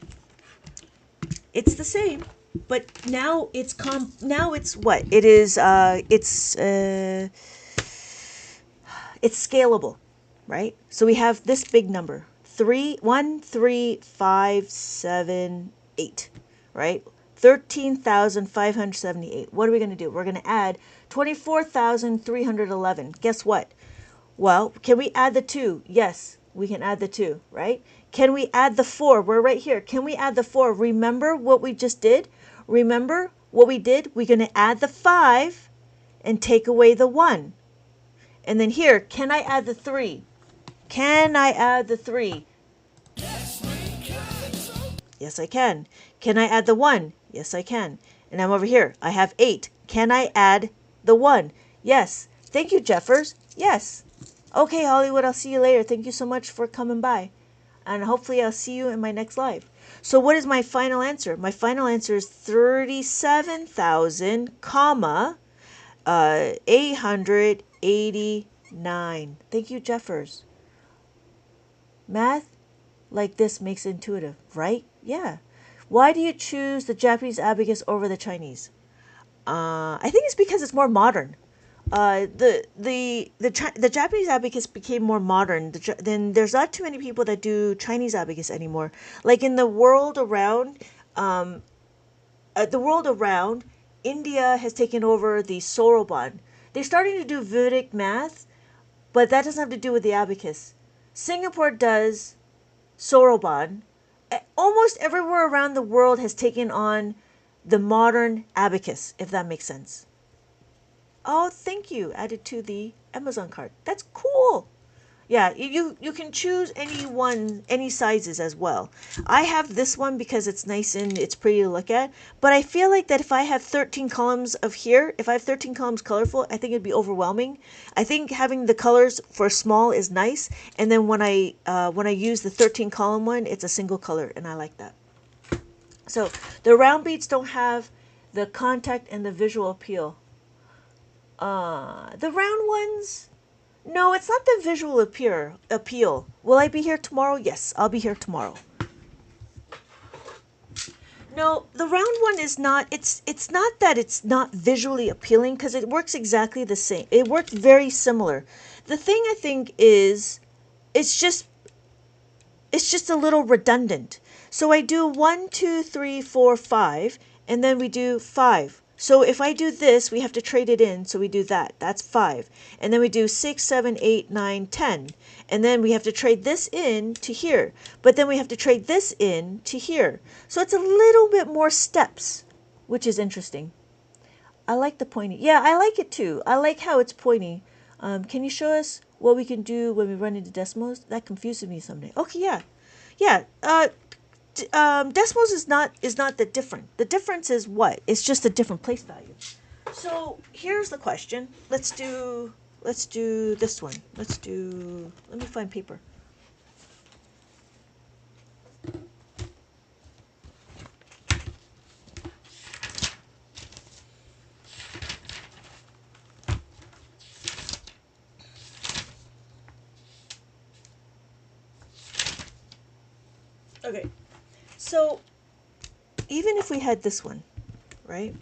It's the same, but now it's now it's what? It is it's scalable, right? So we have this big number. 1, 3, 5, 7, 8, right? 13,578. What are we going to do? We're going to add 24,311. Guess what? Well, can we add the 2? Yes, we can add the 2, right? Can we add the 4? We're right here. Can we add the 4? Remember what we just did? Remember what we did? We're going to add the 5 and take away the 1. And then here, can I add the 3? Can I add the 3? Yes, I can. Can I add the 1? Yes, I can. And I'm over here. I have 8. Can I add the 1? Yes. Thank you, Jeffers. Yes. Okay, Hollywood, I'll see you later. Thank you so much for coming by. And hopefully I'll see you in my next live. So what is my final answer? My final answer is 37,000, 889. Thank you, Jeffers. Math like this makes it intuitive, right? Yeah. Why do you choose the Japanese abacus over the Chinese? I think it's because it's more modern. The Japanese abacus became more modern. Then there's not too many people that do Chinese abacus anymore. Like in the world around, India has taken over the soroban. They're starting to do Vedic math, but that doesn't have to do with the abacus. Singapore does soroban. Almost everywhere around the world has taken on the modern abacus, if that makes sense. Oh, thank you. Added to the Amazon cart. That's cool. Yeah, you can choose any sizes as well. I have this one because it's nice and it's pretty to look at. But I feel like that if I have 13 columns of here, if I have 13 columns colorful, I think it'd be overwhelming. I think having the colors for small is nice. And then when I use the 13 column one, it's a single color, and I like that. So the round beads don't have the contact and the visual appeal. The round ones, no, it's not the visual appeal. Will I be here tomorrow? Yes, I'll be here tomorrow. No, the round one is not, it's not that it's not visually appealing because it works exactly the same. It works very similar. The thing I think is, it's just a little redundant. So I do 1, 2, 3, 4, 5, and then we do 5. So if I do this, we have to trade it in, so we do that. That's 5. And then we do 6, 7, 8, 9, 10. And then we have to trade this in to here. But then we have to trade this in to here. So it's a little bit more steps, which is interesting. I like the pointy. Yeah, I like it too. I like how it's pointy. Can you show us what we can do when we run into decimals? That confuses me someday. Okay, yeah. Yeah, decimals is not that different. The difference is what? It's just a different place value. So here's the question. Let's do let's do this one. Let me find paper. Okay, so even if we had this one, right?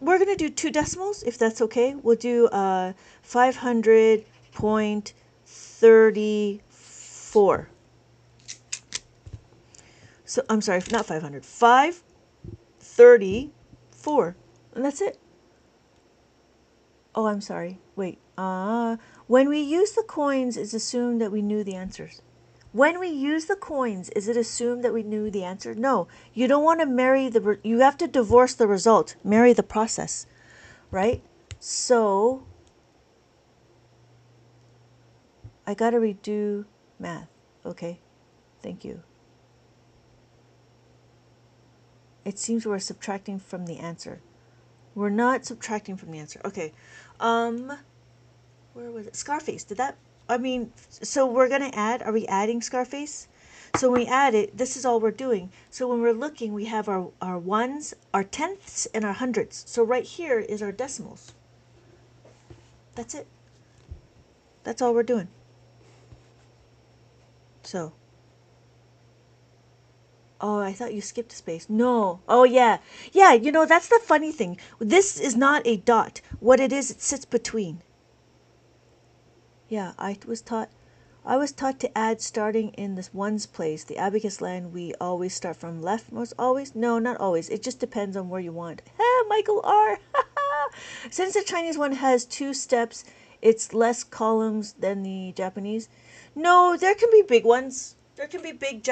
We're going to do two decimals, if that's okay. We'll do 500.34. So, I'm sorry, not 500, 534. And that's it. Oh, I'm sorry. Wait. When we use the coins, it's assumed that we knew the answers. When we use the coins, is it assumed that we knew the answer? No. You don't want to you have to divorce the result, marry the process, right? So, I got to redo math. Okay. Thank you. It seems we're subtracting from the answer. We're not subtracting from the answer. Okay. Where was it? Scarface. So we're going to add, are we adding Scarface? So when we add it, this is all we're doing. So when we're looking, we have our ones, our tenths, and our hundredths. So right here is our decimals. That's it. That's all we're doing. So. Oh, I thought you skipped a space. No. Oh, yeah. Yeah, that's the funny thing. This is not a dot. What it is, it sits between. Yeah, I was taught to add starting in this ones place. The abacus land, we always start from leftmost. Always? No, not always. It just depends on where you want. Michael R. Since the Chinese one has 2 steps, it's less columns than the Japanese. No, there can be big ones. There can be big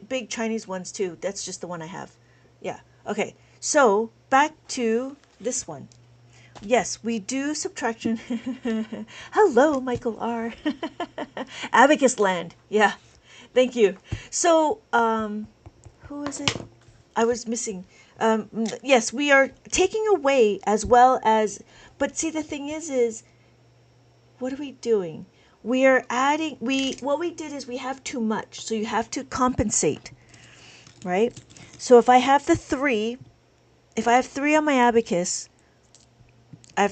big Chinese ones too. That's just the one I have. Yeah. Okay. So back to this one. Yes, we do subtraction. Hello, Michael R. Abacus land. Yeah. Thank you. So, who is it? I was missing. Yes, we are taking away as well as, but see, the thing is, what are we doing? We are adding, what we did is we have too much, so you have to compensate, right? So if I have 3 on my abacus, I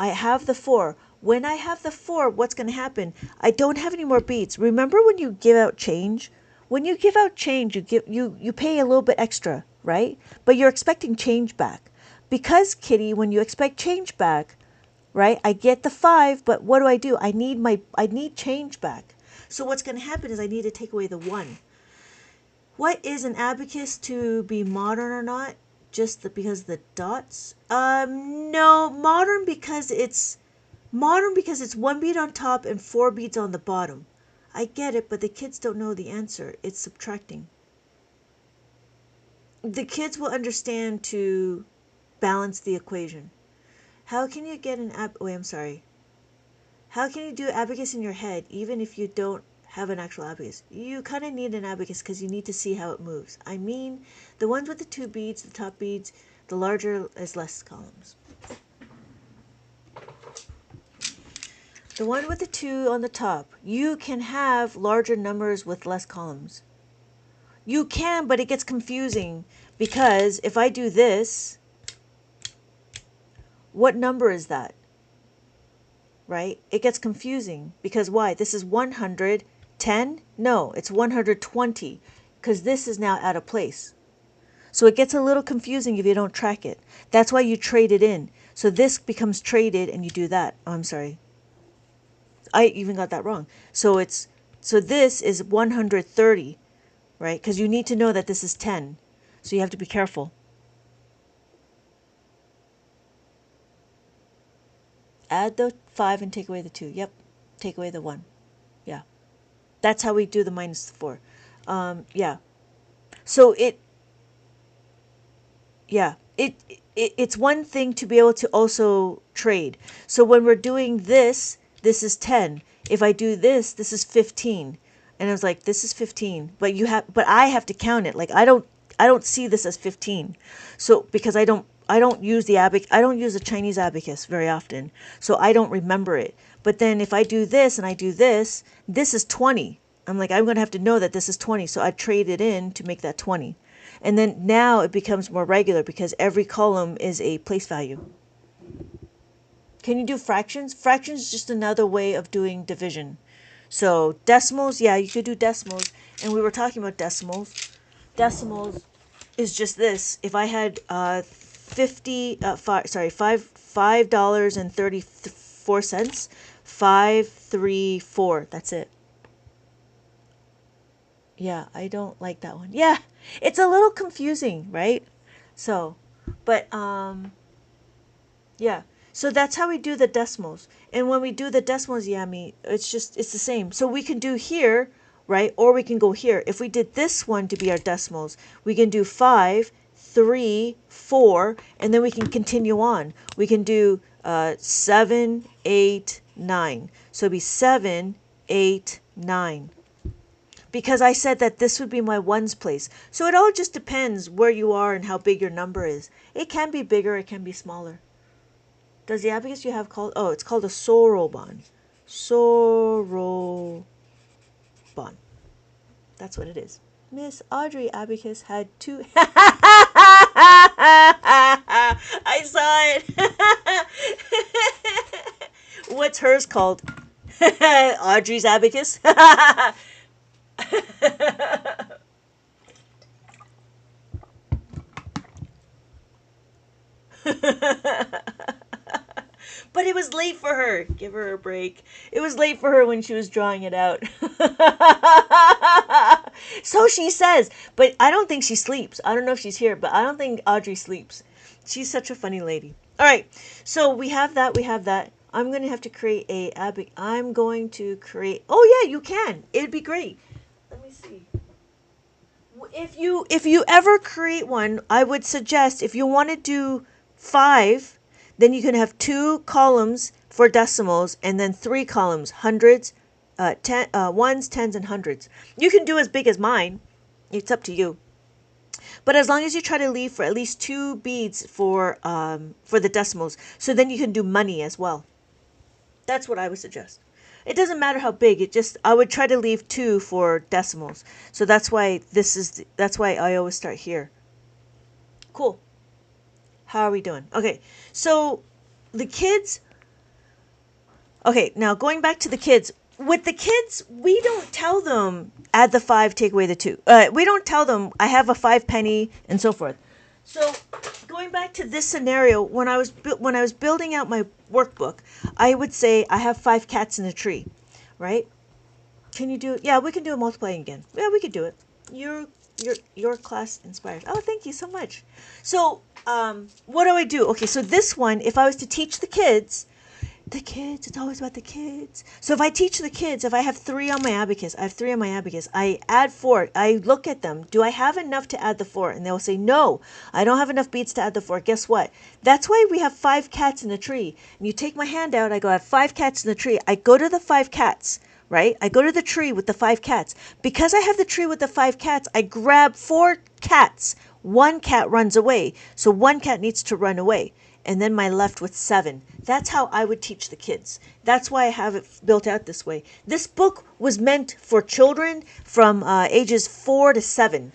have the 4. When I have the 4, what's going to happen? I don't have any more beads. Remember when you give out change? When you give out change, you pay a little bit extra, right? But you're expecting change back. Because, Kitty, when you expect change back, right? I get the 5, but what do? I need change back. So what's going to happen is I need to take away the 1. What is an abacus to be modern or not? Just because the dots? No, modern because it's 1 bead on top and 4 beads on the bottom. I get it, but the kids don't know the answer. It's subtracting. The kids will understand to balance the equation. How can you get I'm sorry. How can you do abacus in your head even if you don't have an actual abacus? You kind of need an abacus because you need to see how it moves. I mean, the ones with the 2 beads, the top beads, the larger is less columns. The one with the 2 on the top, you can have larger numbers with less columns. You can, but it gets confusing because if I do this, what number is that? Right? It gets confusing because why? This is 110? No, it's 120 because this is now out of place. So it gets a little confusing if you don't track it. That's why you trade it in. So this becomes traded and you do that. Oh, I'm sorry. I even got that wrong. So this is 130, right? Because you need to know that this is 10. So you have to be careful. Add the 5 and take away the 2. Yep. Take away the 1. Yeah. That's how we do the minus 4. Yeah. So it's one thing to be able to also trade. So when we're doing this is 10. If I do this is 15. And I was like, this is 15. But I have to count it. Like I I don't see this as 15. So because I don't use I don't use the Chinese abacus very often. So I don't remember it. But then if I do this and I do this, this is 20. I'm like, I'm going to have to know that this is 20. So I trade it in to make that 20. And then now it becomes more regular because every column is a place value. Can you do fractions? Fractions is just another way of doing division. So decimals, yeah, you could do decimals. And we were talking about decimals. Decimals is just this. If I had $5.34, 534. That's it. Yeah, I don't like that one. Yeah, it's a little confusing, right? So, but yeah. So that's how we do the decimals. And when we do the decimals, Yami, it's the same. So we can do here, right? Or we can go here. If we did this one to be our decimals, we can do 5, 3, 4, and then we can continue on. We can do 7, 8, 9. So it'd be 7, 8, 9. Because I said that this would be my ones place. So it all just depends where you are and how big your number is. It can be bigger, it can be smaller. Does the abacus you have called? Oh, it's called a soroban. Soroban. That's what it is. Miss Audrey Abacus had two. I saw it. What's hers called? Audrey's Abacus. But it was late for her. Give her a break. It was late for her when she was drawing it out. So she says. But I don't think she sleeps. I don't know if she's here, but I don't think Audrey sleeps. She's such a funny lady. All right. So we have that. We have that. I'm going to have to create a abacus. I'm going to create. Oh, yeah, you can. It'd be great. Let me see. If you ever create one, I would suggest if you want to do 5, then you can have 2 columns for decimals and then 3 columns, hundreds, ones, tens, and hundreds. You can do as big as mine. It's up to you. But as long as you try to leave for at least 2 beads for the decimals, so then you can do money as well. That's what I would suggest. It doesn't matter how big. I would try to leave 2 for decimals. So that's why I always start here. Cool. How are we doing? Okay, so the kids. Okay, now going back to the kids. With the kids, we don't tell them add the 5, take away the 2. We don't tell them I have a 5 penny and so forth. So going back to this scenario, when I was building out my workbook, I would say I have 5 cats in a tree, right? Can you do it? Yeah, we can do a multiplying again. Yeah, we could do it. Your class inspired. Oh, thank you so much. So what do I do? Okay, so this one, if I was to teach the kids, it's always about the kids. So if I teach the kids, if I have 3 on my abacus, I add 4. I look at them. Do I have enough to add the 4? And they'll say, no, I don't have enough beads to add the 4. Guess what? That's why we have 5 cats in the tree. And you take my hand out, I go, I have 5 cats in the tree. I go to the 5 cats, right? I go to the tree with the 5 cats. Because I have the tree with the 5 cats, I grab 4 cats. 1 cat runs away. So 1 cat needs to run away. And then my left with 7. That's how I would teach the kids. That's why I have it built out this way. This book was meant for children from ages 4 to 7.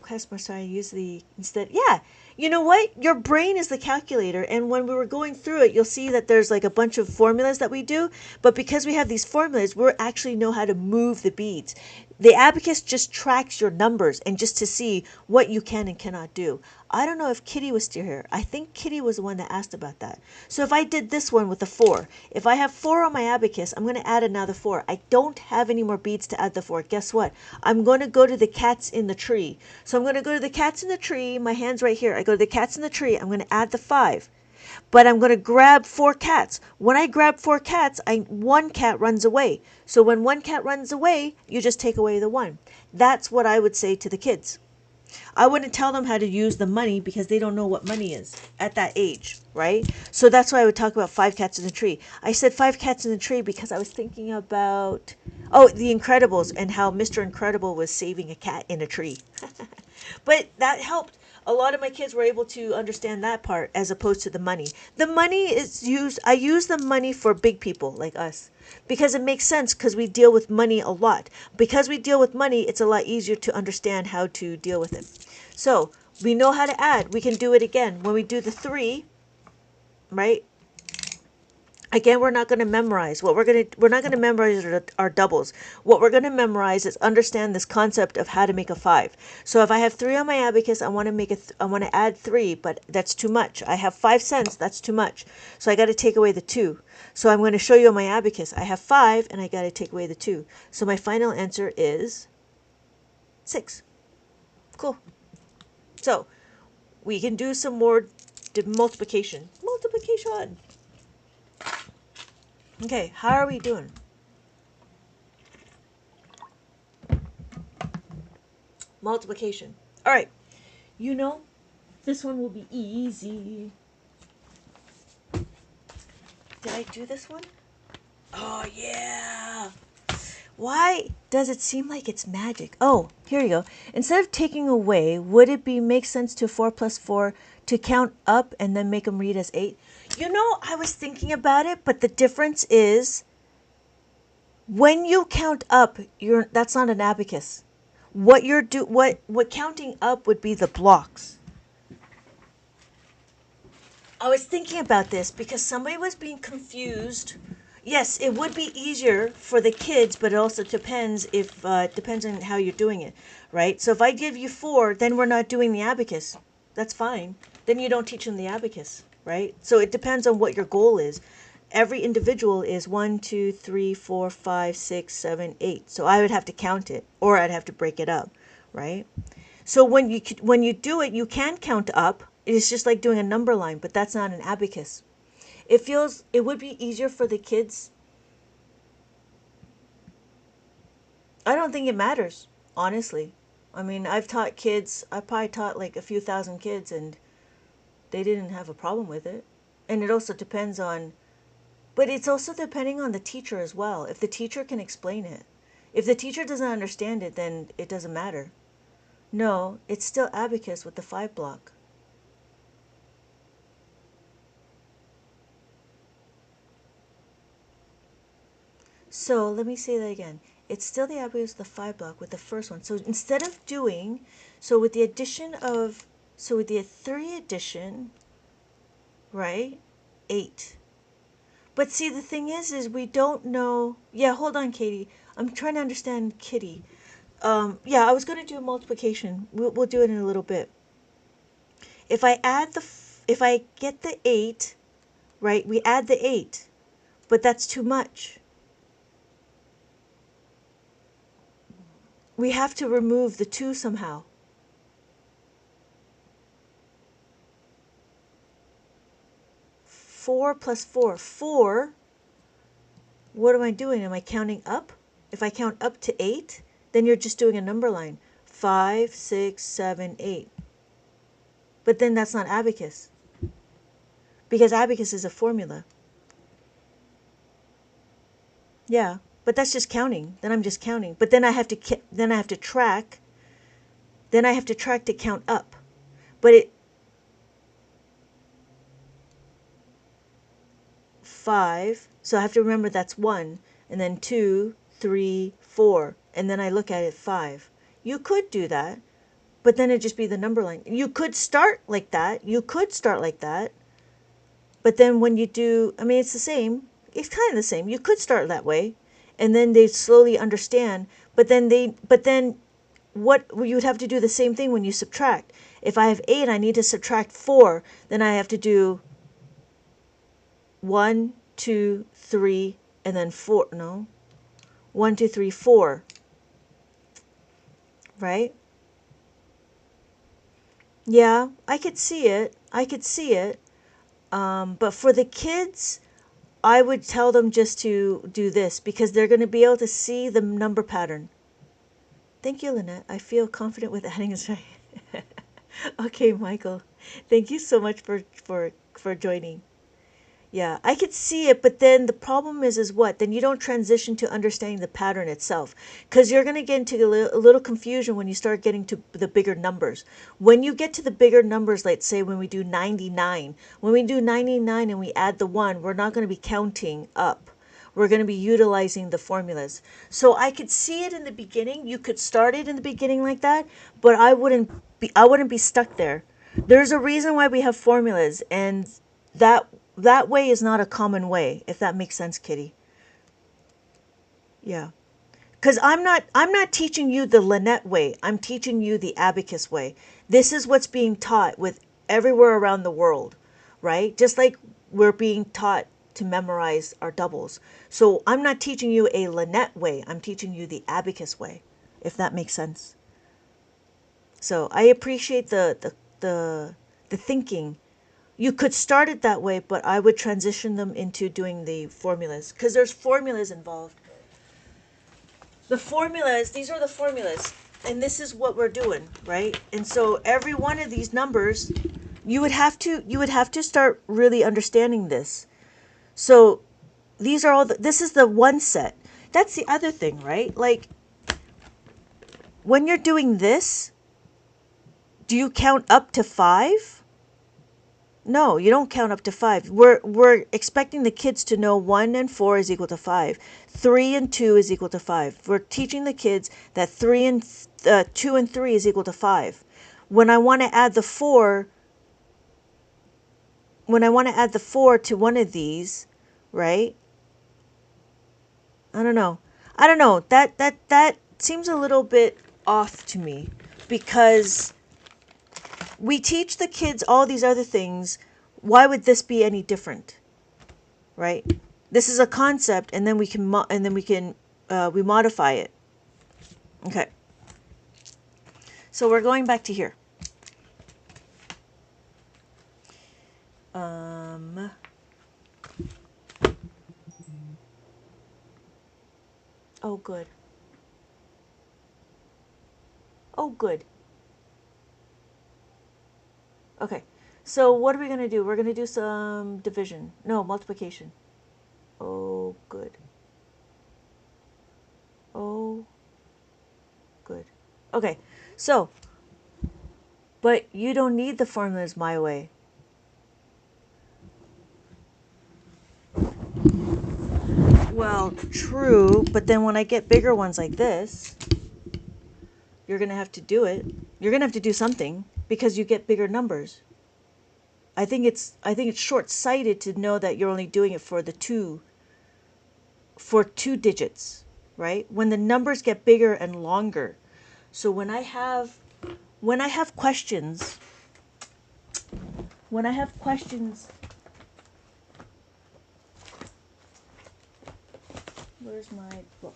Customer, sorry, use the instead. Yeah, you know what? Your brain is the calculator. And when we were going through it, you'll see that there's like a bunch of formulas that we do. But because we have these formulas, we actually know how to move the beads. The abacus just tracks your numbers and just to see what you can and cannot do. I don't know if Kitty was still here. I think Kitty was the one that asked about that. So if I did this one with the 4, if I have 4 on my abacus, I'm going to add another 4. I don't have any more beads to add the 4. Guess what? I'm going to go to the cats in the tree. So I'm going to go to the cats in the tree. My hand's right here. I go to the cats in the tree. I'm going to add the 5. But I'm going to grab 4 cats. When I grab 4 cats, 1 cat runs away. So when 1 cat runs away, you just take away the 1. That's what I would say to the kids. I wouldn't tell them how to use the money because they don't know what money is at that age, right? So that's why I would talk about 5 cats in the tree. I said 5 cats in the tree because I was thinking about, The Incredibles and how Mr. Incredible was saving a cat in a tree. But that helped. A lot of my kids were able to understand that part as opposed to the money. The money is used, I use the money for big people like us because it makes sense because we deal with money a lot. Because we deal with money, it's a lot easier to understand how to deal with it. So we know how to add. We can do it again. When we do the 3, right? Again, we're not going to memorize. We're not going to memorize our doubles. What we're going to memorize is understand this concept of how to make a 5. So if I have 3 on my abacus, I want to I want to add 3, but that's too much. I have 5 cents, that's too much. So I got to take away the 2. So I'm going to show you on my abacus. I have 5 and I got to take away the 2. So my final answer is 6. Cool. So we can do some more multiplication. Multiplication. Okay, how are we doing? Multiplication. All right. You know, this one will be easy. Did I do this one? Oh, yeah. Why does it seem like it's magic? Oh, here you go. Instead of taking away, would it be make sense to 4 plus 4 to count up and then make them read as 8? You know, I was thinking about it, but the difference is when you count up, that's not an abacus. What counting up would be the blocks. I was thinking about this because somebody was being confused. Yes, it would be easier for the kids, but it also depends depends on how you're doing it, right? So if I give you 4, then we're not doing the abacus. That's fine. Then you don't teach them the abacus, right? So it depends on what your goal is. Every individual is 1, 2, 3, 4, 5, 6, 7, 8. So I would have to count it, or I'd have to break it up, right? So when you do it, you can count up. It's just like doing a number line, but that's not an abacus. It would be easier for the kids. I don't think it matters, honestly. I mean, I probably taught like a few thousand kids and they didn't have a problem with it. And it also depends on, but it's also depending on the teacher as well. If the teacher can explain it. If the teacher doesn't understand it, then it doesn't matter. No, it's still abacus with the 5 block. So let me say that again. It's still the abacus with the 5 block with the first one. So instead of doing, with the 3 addition, right? 8. But see, the thing is we don't know. Yeah, hold on, Katie. I'm trying to understand Kitty. Yeah, I was going to do multiplication. We'll do it in a little bit. If I get the 8, right? We add the 8, but that's too much. We have to remove the 2 somehow. Four plus 4. 4, what am I doing? Am I counting up? If I count up to 8, then you're just doing a number line. 5, 6, 7, 8. But then that's not abacus. Because abacus is a formula. Yeah, but that's just counting. Then I'm just counting. But then I have to track. Then I have to track to count up. But 5, so I have to remember that's 1, and then 2, 3, 4, and then I look at it 5. You could do that, but then it'd just be the number line. You could start like that. But then when you do, I mean, it's the same. It's kind of the same. You could start that way, and then they slowly understand. But then what you would have to do the same thing when you subtract. If I have 8, I need to subtract 4. Then I have to do 1, 2, 3, and then 4. No. 1, 2, 3, 4. Right? Yeah, I could see it. But for the kids, I would tell them just to do this because they're going to be able to see the number pattern. Thank you, Lynette. I feel confident with adding this right. Okay, Michael. Thank you so much for joining. Yeah, I could see it, but then the problem is what? Then you don't transition to understanding the pattern itself, because you're going to get into a little confusion when you start getting to the bigger numbers. When you get to the bigger numbers, let's say when we do 99, when we do 99 and we add the 1, we're not going to be counting up. We're going to be utilizing the formulas. So I could see it in the beginning. You could start it in the beginning like that, but I wouldn't be stuck there. There's a reason why we have formulas, and that that way is not a common way, if that makes sense, Kitty. Yeah. Because I'm not teaching you the Lynette way. I'm teaching you the Abacus way. This is what's being taught with everywhere around the world, right? Just like we're being taught to memorize our doubles. So I'm not teaching you a Lynette way. I'm teaching you the Abacus way, if that makes sense. So I appreciate the thinking. You could start it that way, but I would transition them into doing the formulas because there's formulas involved. The formulas, these are the formulas, and this is what we're doing, right? And so every one of these numbers, you would have to start really understanding this. So these are this is the one set. That's the other thing, right? Like when you're doing this, do you count up to 5? No, you don't count up to 5. We're expecting the kids to know 1 and 4 is equal to 5. 3 and 2 is equal to 5. We're teaching the kids that 2 and 3 is equal to 5. When I want to add the 4, when I want to add the 4 to one of these, right? I don't know. I don't know. That seems a little bit off to me because we teach the kids all these other things. Why would this be any different, right? This is a concept, and then we modify it. Okay. So we're going back to here. Oh, good. Oh, good. Okay. So what are we going to do? We're going to do some division. No, multiplication. Oh, good. Oh, good. Okay. So, but you don't need the formulas my way. Well, true, but then when I get bigger ones like this, you're going to have to do it. You're going to have to do something because you get bigger numbers. I think it's short-sighted to know that you're only doing it for two digits, right? When the numbers get bigger and longer. So questions, when I have questions, where's my book?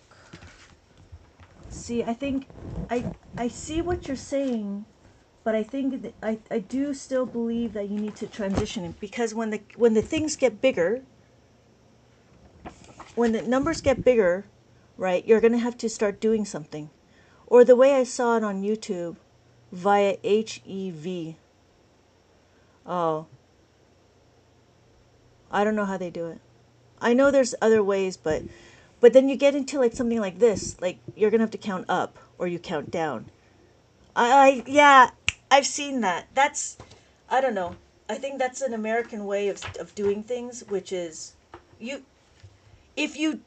See, I think I see what you're saying, but I think that I do still believe that you need to transition it because when the things get bigger, when the numbers get bigger, right, you're going to have to start doing something. Or the way I saw it on YouTube via HEV. Oh, I don't know how they do it. I know there's other ways, but then you get into like something like this, like you're going to have to count up or you count down. Yeah, I've seen that. I don't know. I think that's an American way of doing things, which is you if you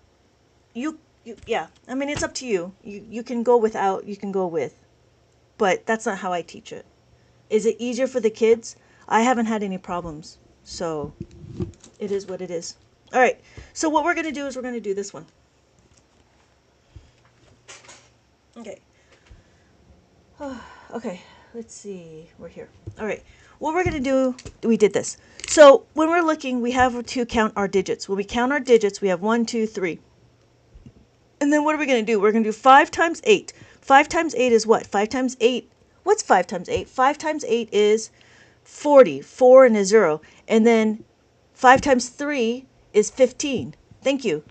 yeah, I mean it's up to you. You can go without, you can go with. But that's not how I teach it. Is it easier for the kids? I haven't had any problems. So it is what it is. All right. So what we're going to do is we're going to do this one. Okay. Okay, let's see. We're here. All right. What we're going to do, we did this. So when we're looking, we have to count our digits. When we count our digits, we have 1, 2, 3. And then what are we going to do? We're going to do 5 times 8. 5 times 8 is what? 5 times 8. What's 5 times 8? 5 times 8 is 40. 4 and a 0. And then 5 times 3 is 15. Thank you.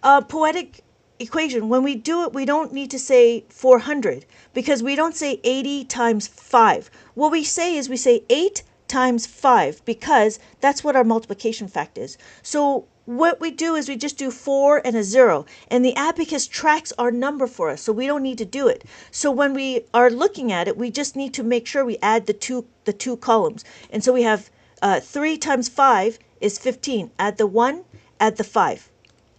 Poetic equation. When we do it, we don't need to say 400 because we don't say 80 times 5. What we say is we say 8 times 5 because that's what our multiplication fact is. So what we do is we just do 4 and a 0, and the abacus tracks our number for us, so we don't need to do it. So when we are looking at it, we just need to make sure we add the two columns. And so we have 3 times 5 is 15. Add the 1, add the 5.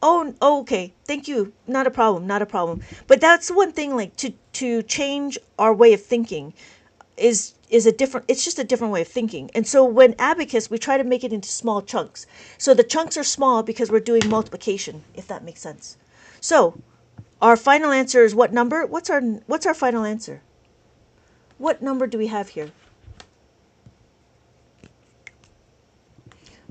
Oh, okay. Thank you. Not a problem. Not a problem. But that's one thing, like to change our way of thinking is a different, it's just a different way of thinking. And so when abacus, we try to make it into small chunks. So the chunks are small because we're doing multiplication, if that makes sense. So our final answer is what number? What's our final answer? What number do we have here?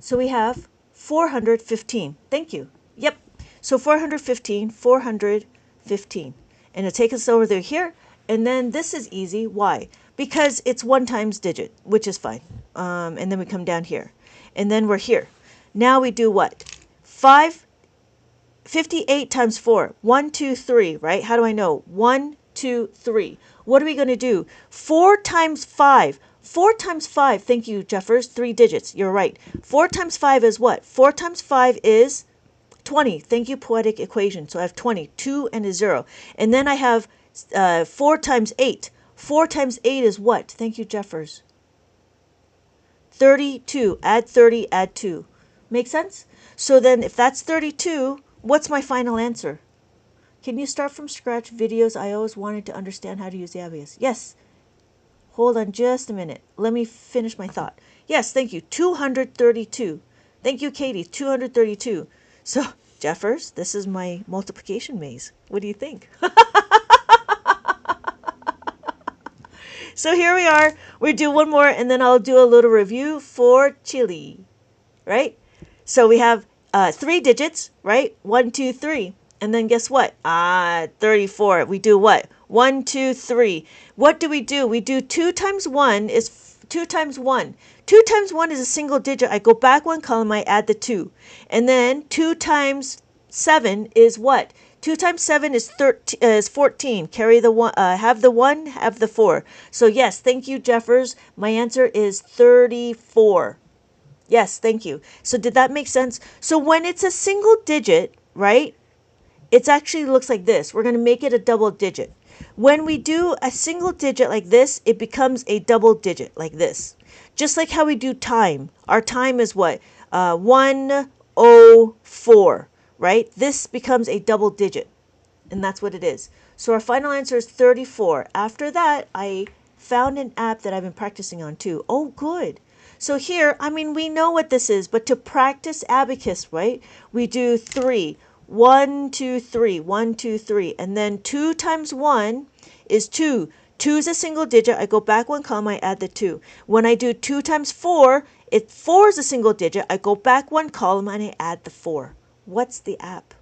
So we have 415. Thank you. Yep. So 415, 415. And it'll take us over there here. And then this is easy. Why? Because it's 1 times digit, which is fine. And then we come down here. And then we're here. Now we do what? 58 times 4. 1, 2, 3, right? How do I know? 1, 2, 3. What are we going to do? 4 times 5. 4 times 5, thank you, Jeffers, 3 digits. You're right. 4 times 5 is what? 4 times 5 is 20. Thank you, poetic equation. So I have 20, 2 and a 0. And then I have 4 times 8. 4 times 8 is what? Thank you, Jeffers. 32. Add 30, add 2. Make sense? So then if that's 32, what's my final answer? Can you start from scratch videos? I always wanted to understand how to use the abacus. Yes. Hold on just a minute. Let me finish my thought. Yes, thank you. 232. Thank you, Katie. 232. So, Jeffers, this is my multiplication maze. What do you think? So here we are. We do one more, and then I'll do a little review for Chile. Right? So we have 3 digits, right? 1, 2, 3. And then guess what? 34. We do what? 1, 2, 3. What do? We do 2 times 1 is 2 times 1. 2 times 1 is a single digit. I go back 1 column, I add the 2. And then 2 times 7 is what? 2 times 7 is 14. Carry the 1, have the 1, have the 4. So yes, thank you, Jeffers. My answer is 34. Yes, thank you. So did that make sense? So when it's a single digit, right? It actually looks like this. We're going to make it a double digit. When we do a single digit like this, it becomes a double digit like this. Just like how we do time. Our time is what? 104, right? This becomes a double digit. And that's what it is. So our final answer is 34. After that, I found an app that I've been practicing on too. Oh, good. So here, I mean, we know what this is, but to practice abacus, right? We do 3. 1, 2, 3, 1, 2, 3. And then 2 times 1 is 2. 2 is a single digit. I go back 1 column, I add the 2. When I do 2 times 4, 4 is a single digit. I go back 1 column and I add the 4. What's the app?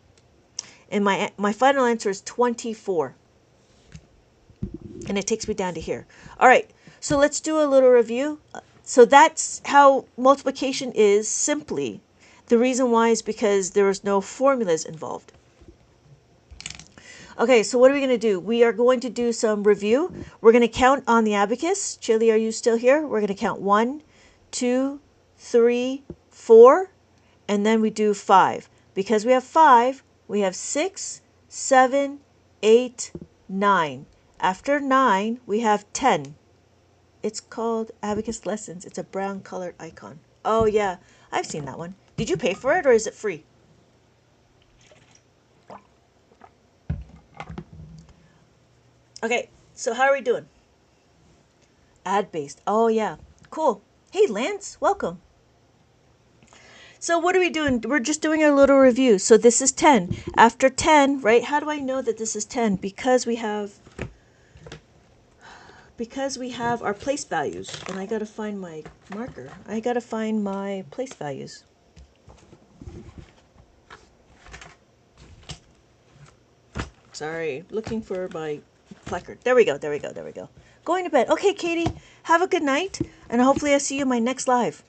And my final answer is 24. And it takes me down to here. All right, so let's do a little review. So that's how multiplication is simply. The reason why is because there is no formulas involved. Okay, so what are we going to do? We are going to do some review. We're going to count on the abacus. Chili, are you still here? We're going to count 1, 2, 3, 4, and then we do 5. Because we have 5, we have 6, 7, 8, 9. After 9, we have 10. It's called Abacus Lessons. It's a brown colored icon. Oh, yeah, I've seen that one. Did you pay for it or is it free? Okay, so how are we doing? Ad-based. Oh, yeah. Cool. Hey, Lance, welcome. So what are we doing? We're just doing a little review. So this is 10. After 10, right? How do I know that this is 10? Because we have our place values. And I got to find my marker. I got to find my place values. Sorry, looking for my placard. There we go. Going to bed. Okay, Katie, have a good night. And hopefully I see you in my next live.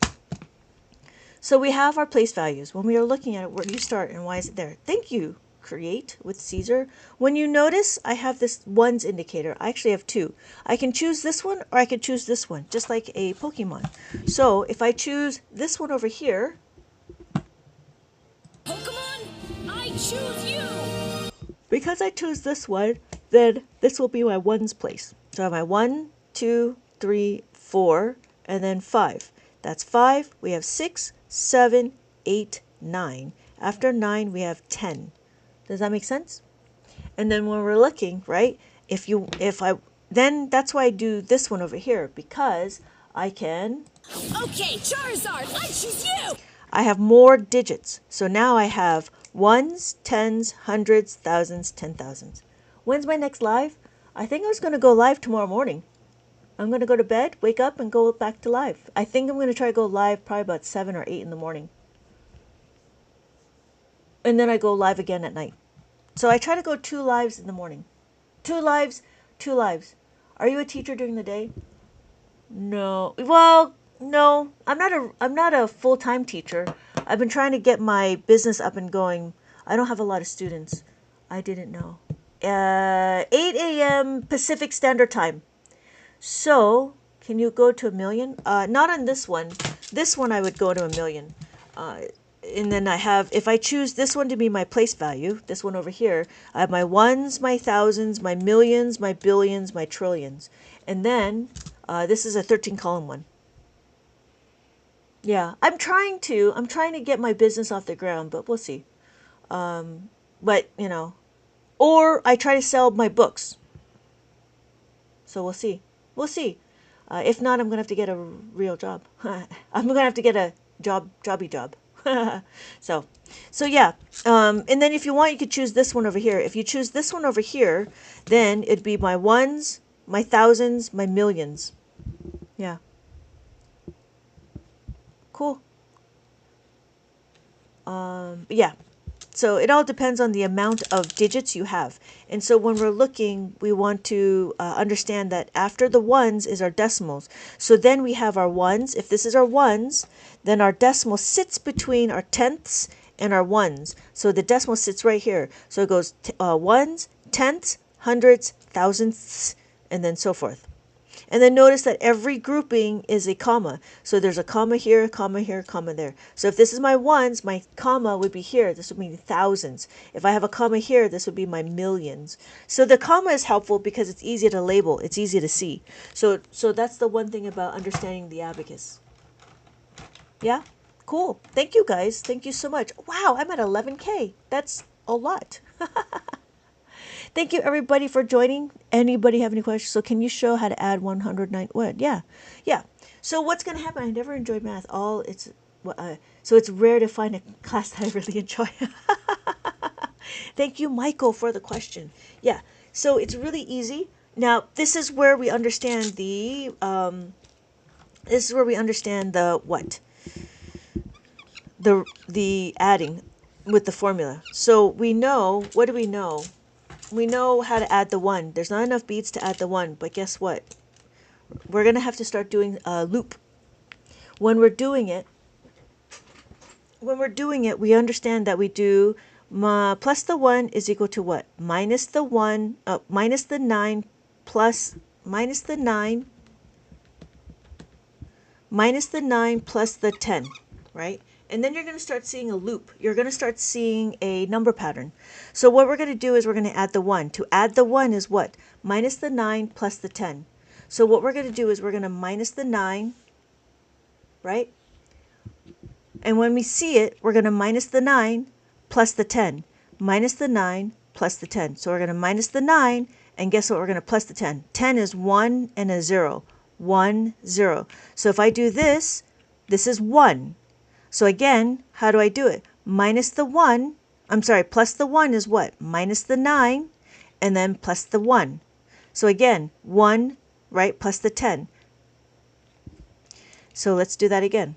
So we have our place values. When we are looking at it, where do you start and why is it there? Thank you, create with Caesar, when you notice I have this ones indicator, I actually have two. I can choose this one or I can choose this one, just like a Pokemon. So if I choose this one over here, Pokemon, I choose you! because I choose this one, then this will be my ones place. So I have my 1, 2, 3, 4, and then 5. That's 5. We have 6, 7, 8, 9. After 9, we have 10. Does that make sense? And then when we're looking, right, then that's why I do this one over here, because I can... Okay, Charizard, I choose you! I have more digits. So now I have ones, tens, hundreds, thousands, 10,000s. When's my next live? I think I was going to go live tomorrow morning. I'm going to go to bed, wake up, and go back to live. I think I'm going to try to go live probably about 7 or 8 in the morning. And then I go live again at night. So I try to go 2 lives in the morning. 2 lives, 2 lives. Are you a teacher during the day? No. Well, no. I'm not a full-time teacher. I've been trying to get my business up and going. I don't have a lot of students. I didn't know. 8 a.m. Pacific Standard Time. So, can you go to 1 million? Not on this one. This one I would go to 1 million. And then I have, if I choose this one to be my place value, this one over here, I have my ones, my thousands, my millions, my billions, my trillions. And then, this is a 13 column one. Yeah, I'm trying to get my business off the ground, but we'll see. But, you know, or I try to sell my books. So we'll see. We'll see. If not, I'm going to have to get a real job. I'm going to have to get a jobby job. So yeah. And then if you want, you could choose this one over here. If you choose this one over here, then it'd be my ones, my thousands, my millions. Yeah. Cool. Yeah. So it all depends on the amount of digits you have. And so when we're looking, we want to understand that after the ones is our decimals. So then we have our ones. If this is our ones, then our decimal sits between our tenths and our ones. So the decimal sits right here. So it goes ones, tenths, hundreds, thousandths, and then so forth. And then notice that every grouping is a comma. So there's a comma here, comma here, comma there. So if this is my ones, my comma would be here. This would mean thousands. If I have a comma here, this would be my millions. So the comma is helpful because it's easy to label. It's easy to see. So that's the one thing about understanding the abacus. Yeah? Cool. Thank you, guys. Thank you so much. Wow, I'm at 11K. That's a lot. Thank you, everybody, for joining. Anybody have any questions? So can you show how to add 109? What? Yeah. So what's going to happen? I never enjoyed math. So it's rare to find a class that I really enjoy. Thank you, Michael, for the question. Yeah. So it's really easy. Now, this is where we understand the what? The adding with the formula. So we know, what do we know? We know how to add the 1. There's not enough beads to add the 1, but guess what? We're going to have to start doing a loop. When we're doing it, we understand that we do plus the 1 is equal to what? Minus the 1, minus the 9 plus, minus the 9 plus the 10, right? And then you're going to start seeing a loop. You're going to start seeing a number pattern. So what we're going to do is we're going to add the 1. To add the 1 is what? Minus the 9 plus the 10. So what we're going to do is we're going to minus the 9, right? And when we see it, we're going to minus the 9 plus the 10. Minus the 9 plus the 10. So we're going to minus the 9, and guess what? We're going to plus the 10. 10 is 1 and a 0. 1, 0. So if I do this, this is 1. So again, how do I do it? Plus the 1 is what? Minus the 9, and then plus the 1. So again, 1, right, plus the 10. So let's do that again.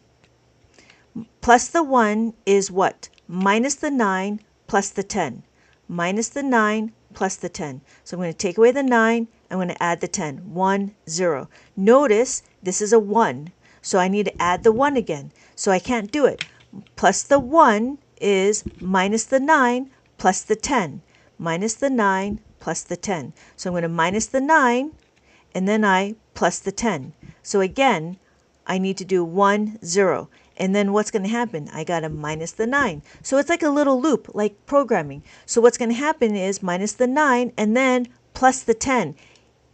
Plus the 1 is what? Minus the 9 plus the 10. Minus the 9 plus the 10. So I'm going to take away the 9, I'm going to add the 10. 1, 0. Notice this is a 1. So I need to add the 1 again. So I can't do it. Plus the 1 is minus the 9 plus the 10, minus the 9 plus the 10. So I'm going to minus the 9 and then I plus the 10. So again, I need to do 1, 0. And then what's going to happen? I got to minus the 9. So it's like a little loop, like programming. So what's going to happen is minus the 9 and then plus the 10.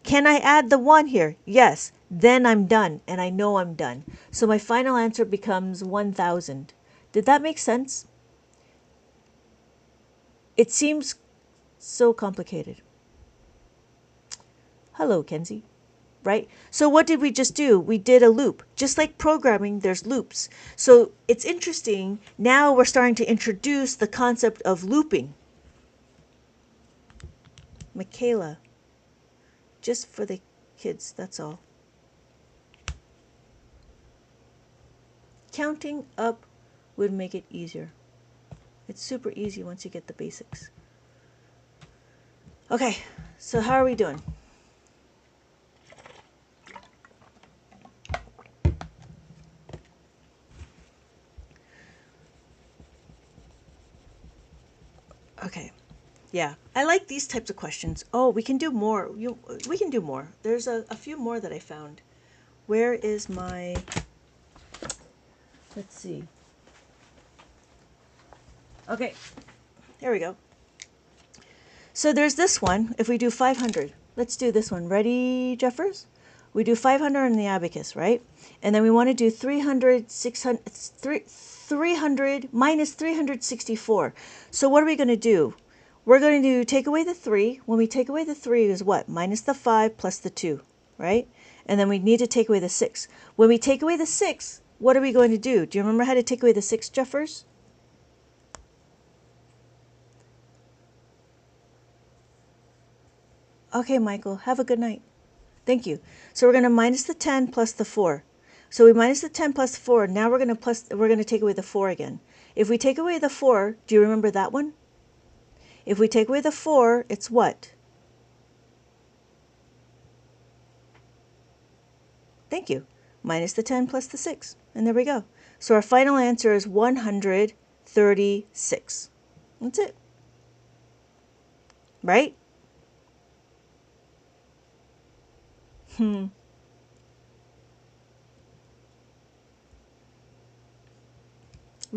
Can I add the 1 here? Yes. Then I'm done, and I know I'm done. So my final answer becomes 1,000. Did that make sense? It seems so complicated. Hello, Kenzie. Right? So what did we just do? We did a loop. Just like programming, there's loops. So it's interesting. Now we're starting to introduce the concept of looping. Michaela. Just for the kids, that's all. Counting up would make it easier. It's super easy once you get the basics. Okay, so how are we doing? Okay. Yeah, I like these types of questions. Oh, we can do more. We can do more. There's a few more that I found. Where is my... Let's see. Okay, there we go. So there's this one. If we do 500, let's do this one. Ready, Jeffers? We do 500 in the abacus, right? And then we want to do 300, 300 minus 364. So what are we going to do? We're going to take away the 3. When we take away the 3 is what? Minus the 5 plus the 2, right? And then we need to take away the 6. When we take away the 6, what are we going to do? Do you remember how to take away the 6, Jeffers? Okay, Michael, have a good night. Thank you. So we're going to minus the 10 plus the 4. So we minus the 10 plus 4. Now we're going to take away the 4 again. If we take away the 4, do you remember that one? If we take away the 4, it's what? Thank you. Minus the 10 plus the 6. And there we go. So our final answer is 136. That's it. Right? We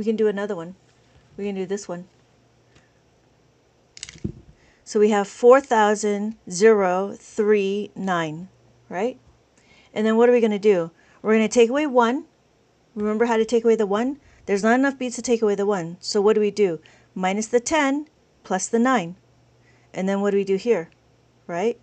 can do another one. We can do this one. So we have 4,039, right? And then what are we going to do? We're going to take away 1. Remember how to take away the 1? There's not enough beats to take away the 1. So what do we do? Minus the 10 plus the 9. And then what do we do here? Right?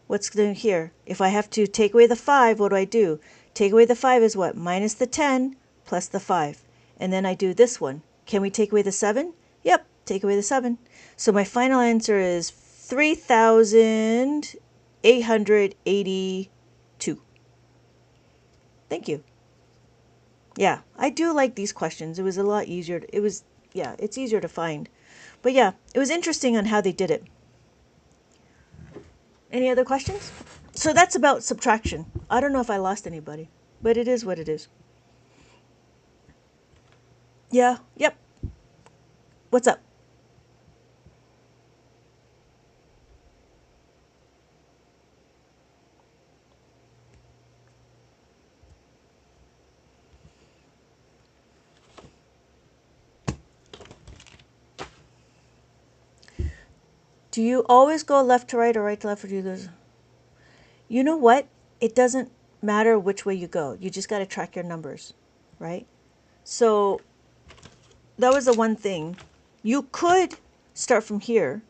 What's going here? If I have to take away the 5, what do I do? Take away the 5 is what? Minus the 10 plus the 5. And then I do this one. Can we take away the 7? Yep, take away the 7. So my final answer is 3,882. Thank you. Yeah, I do like these questions. It was a lot easier. It's easier to find. But yeah, it was interesting on how they did it. Any other questions? So that's about subtraction. I don't know if I lost anybody, but it is what it is. Yeah, yep. What's up? Do you always go left to right or right to left, or do you go? You know what? It doesn't matter which way you go. You just got to track your numbers, right? So that was the one thing. You could start from here,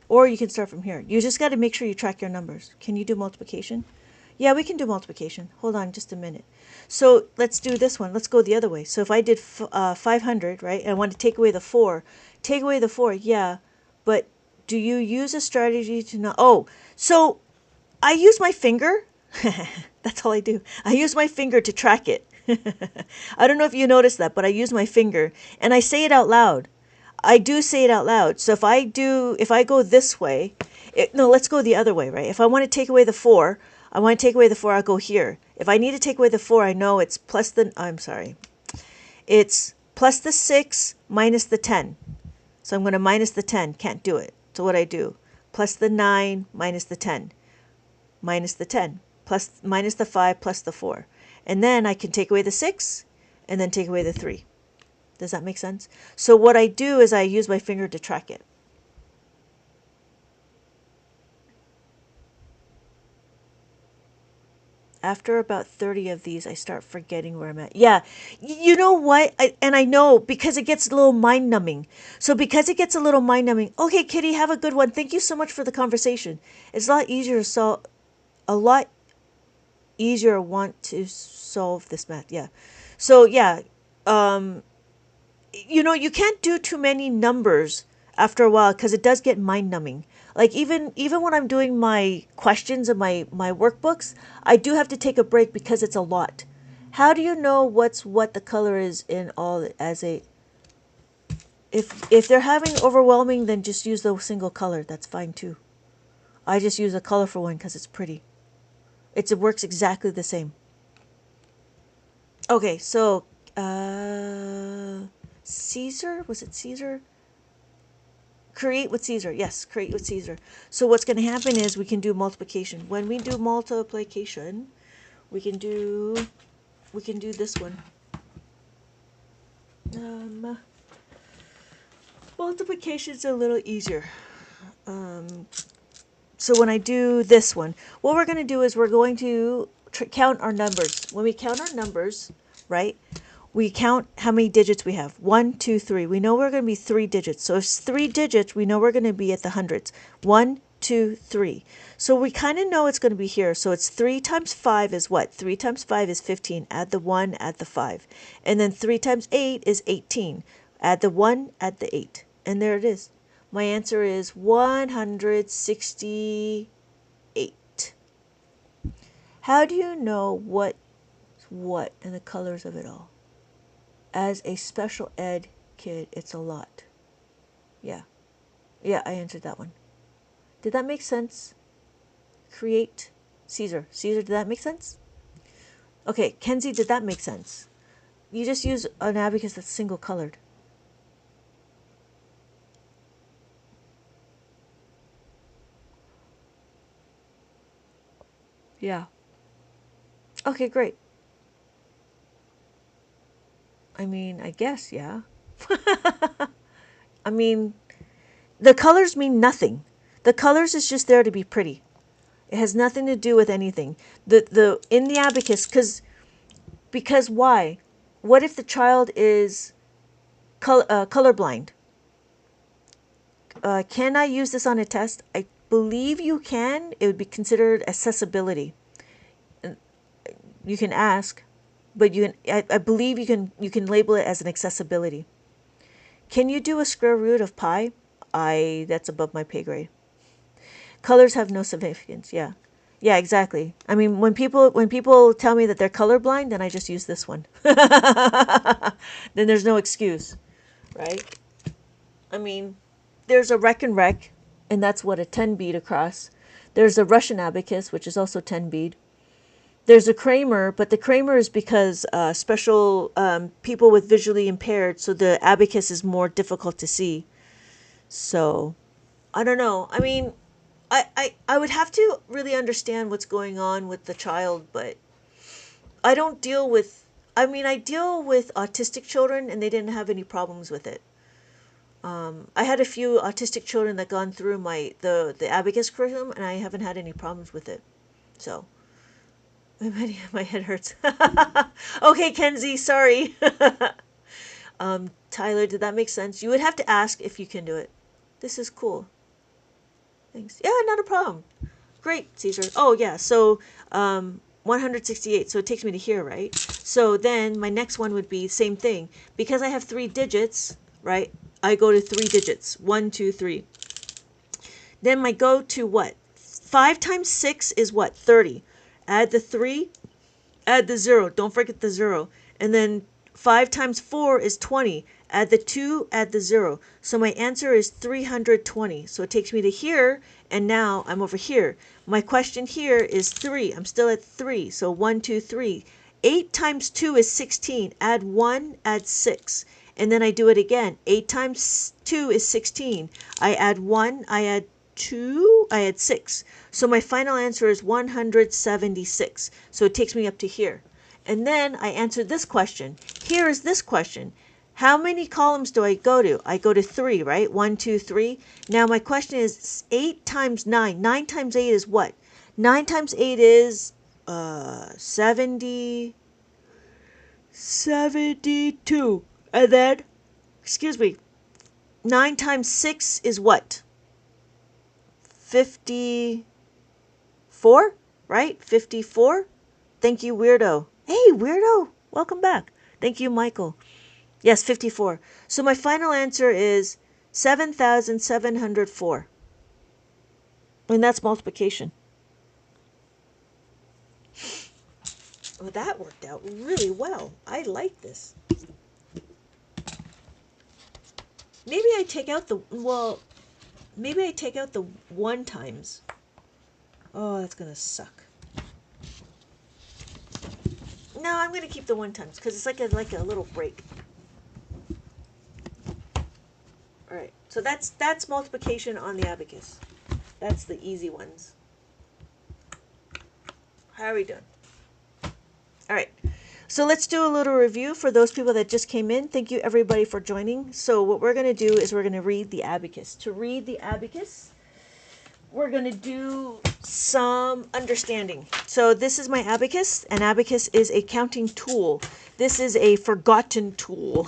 or you can start from here. You just got to make sure you track your numbers. Can you do multiplication? Yeah, we can do multiplication. Hold on just a minute. So let's do this one. Let's go the other way. So if I did 500, right, and I want to take away the 4. Take away the 4, yeah, but do you use a strategy to not... Oh, so I use my finger. That's all I do. I use my finger to track it. I don't know if you noticed that, but I use my finger and I say it out loud. I do say it out loud. So if I go this way, no, let's go the other way, right? If I want to take away the 4, I'll go here. If I need to take away the 4, I know it's it's plus the 6 minus the 10. So I'm going to minus the 10. Can't do it. So what I do? Plus the 9 minus the 10. Minus the 10. Minus the 5 plus the 4. And then I can take away the 6 and then take away the 3. Does that make sense? So what I do is I use my finger to track it. After about 30 of these, I start forgetting where I'm at. Yeah, you know what? I know because it gets a little mind-numbing. So because it gets a little mind-numbing, okay, Kitty, have a good one. Thank you so much for the conversation. It's a lot easier to solve, a lot easier want to solve this math. Yeah. So yeah, you can't do too many numbers after a while because it does get mind numbing. Like even when I'm doing my questions and my workbooks, I do have to take a break because it's a lot. How do you know what the color is in all as a if they're having overwhelming, then just use the single color. That's fine too. I just use a colorful one because it's pretty. It works exactly the same. Okay, so Caesar, was it Caesar? Create with Caesar. Yes, create with Caesar. So what's going to happen is we can do multiplication. When we do multiplication, we can do this one. Multiplication's a little easier. So when I do this one, what we're going to do is we're going to count our numbers. When we count our numbers, right, we count how many digits we have. 1, 2, 3. We know we're going to be 3 digits. So if it's 3 digits, we know we're going to be at the hundreds. 1, 2, 3. So we kind of know it's going to be here. So it's 3 times 5 is what? 3 times 5 is 15. Add the 1, add the 5. And then 3 times 8 is 18. Add the 1, add the 8. And there it is. My answer is 168. How do you know what and the colors of it all? As a special ed kid, it's a lot. Yeah. Yeah, I answered that one. Did that make sense? Create Caesar. Caesar, did that make sense? Okay, Kenzie, did that make sense? You just use an abacus that's single colored. Yeah. Okay, great. I mean, I guess, yeah. I mean, the colors mean nothing. The colors is just there to be pretty. It has nothing to do with anything. The in the abacus, because why? What if the child is colorblind? Can I use this on a test? I believe you can. It would be considered accessibility. You can ask, but you can. I believe you can label it as an accessibility. Can you do a square root of pi? That's above my pay grade. Colors have no significance. Yeah. Yeah, exactly. I mean, when people tell me that they're colorblind, then I just use this one. Then there's no excuse, right? I mean, there's a rec and rec, and that's what a 10 bead across. There's a Russian abacus, which is also 10 bead. There's a Kramer, but the Kramer is because special people with visually impaired, so the abacus is more difficult to see. So, I don't know. I mean, I would have to really understand what's going on with the child, but I don't deal with, I mean, I deal with autistic children and they didn't have any problems with it. I had a few autistic children that gone through the abacus curriculum and I haven't had any problems with it. So, my head hurts. Okay, Kenzie, sorry. Tyler, did that make sense? You would have to ask if you can do it. This is cool. Thanks. Yeah, not a problem. Great, Caesar. Oh, yeah. So 168. So it takes me to here, right? So then my next one would be same thing. Because I have 3 digits, right? I go to 3 digits. 1, 2, 3. Then my go to what? 5 times 6 is what? 30. Add the 3. Add the 0. Don't forget the 0. And then 5 times 4 is 20. Add the 2, add the 0. So my answer is 320. So it takes me to here, and now I'm over here. My question here is 3. I'm still at 3. So 1, 2, 3. 8 times 2 is 16. Add 1, add 6. And then I do it again. 8 times 2 is 16. I add 1, I add 2, I add 6. So my final answer is 176. So it takes me up to here. And then I answer this question. Here is this question. How many columns do I go to? I go to 3, right? 1, 2, 3. Now my question is 8 times 9. 9 times 8 is what? 9 times 8 is 72. And then, excuse me, 9 times 6 is what? 54, right? 54. Thank you, Weirdo. Hey, Weirdo. Welcome back. Thank you, Michael. Yes, 54. So my final answer is 7,704. And that's multiplication. Well, that worked out really well. I like this. Maybe I take out the, well, maybe I take out the 1 times. Oh, that's going to suck. No, I'm going to keep the 1 times because it's like a little break. All right. So that's multiplication on the abacus. That's the easy ones. How are we doing? All right. So let's do a little review for those people that just came in. Thank you everybody for joining. So what we're going to do is we're going to read the abacus. To read the abacus, we're going to do some understanding. So this is my abacus. An abacus is a counting tool. This is a forgotten tool.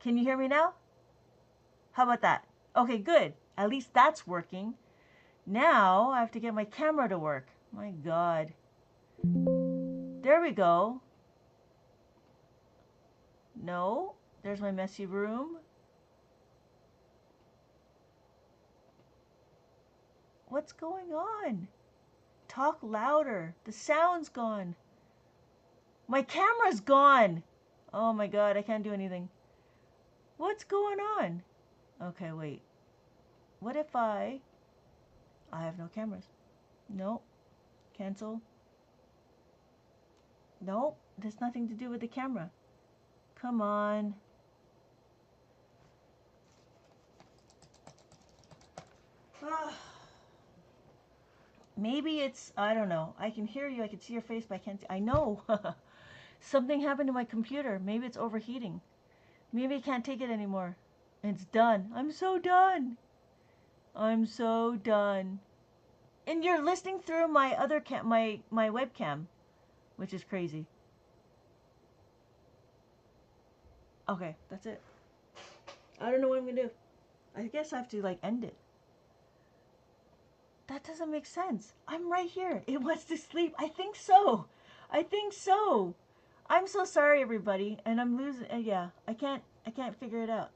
Can you hear me now? How about that? Okay, good. At least that's working. Now I have to get my camera to work. My God. There we go. No, there's my messy room. What's going on? Talk louder. The sound's gone. My camera's gone. Oh my God, I can't do anything. What's going on? Okay, wait. What if I have no cameras. No. Cancel. No, there's nothing to do with the camera. Come on. Maybe it's, I don't know. I can hear you, I can see your face, but I can't see. I know. Something happened to my computer. Maybe it's overheating. Maybe I can't take it anymore. It's done. I'm so done. I'm so done. And you're listening through my other my webcam, which is crazy. Okay, that's it. I don't know what I'm gonna do. I guess I have to like end it. That doesn't make sense. I'm right here. It wants to sleep. I think so. I think so. I'm so sorry, everybody, and I'm losing. Yeah, I can't figure it out.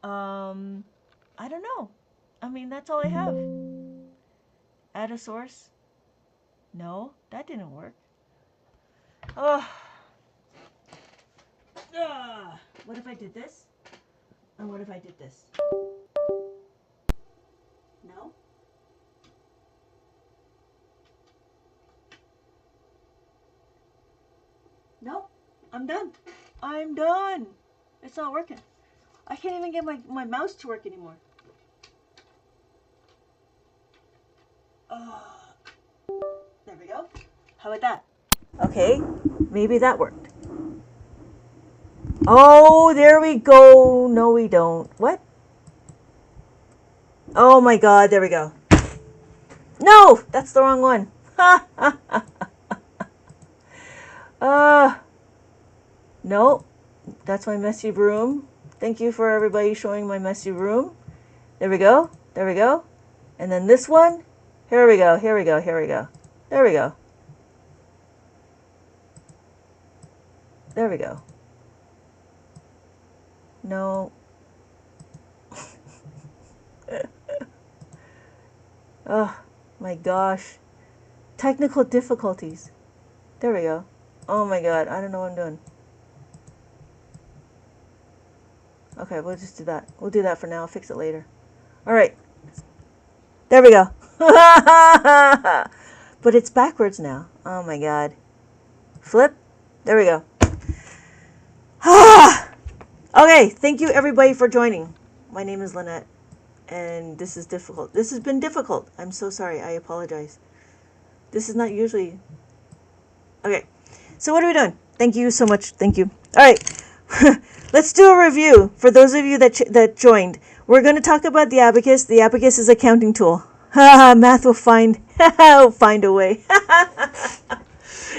I don't know. I mean, that's all I have. Add a source. No, that didn't work. Oh. What if I did this? And what if I did this? No? Nope. I'm done. I'm done. It's not working. I can't even get my mouse to work anymore. There we go. How about that? Okay, maybe that worked. Oh, there we go. No, we don't. What? Oh my God, there we go. No, that's the wrong one. No, that's my messy room. Thank you for everybody showing my messy room. There we go. There we go. And then this one. Here we go. Here we go. Here we go. There we go. There we go. No. Oh my gosh. Technical difficulties. There we go. Oh my God. I don't know what I'm doing. Okay, we'll just do that. We'll do that for now. I'll fix it later. All right. There we go. But it's backwards now. Oh my God. Flip. There we go. Okay, thank you everybody for joining. My name is Lynette, and this is difficult. This has been difficult. I'm so sorry. I apologize. This is not usually... Okay, so what are we doing? Thank you so much. Thank you. All right, let's do a review. For those of you that joined, we're going to talk about the abacus. The abacus is a counting tool. Math will find a way.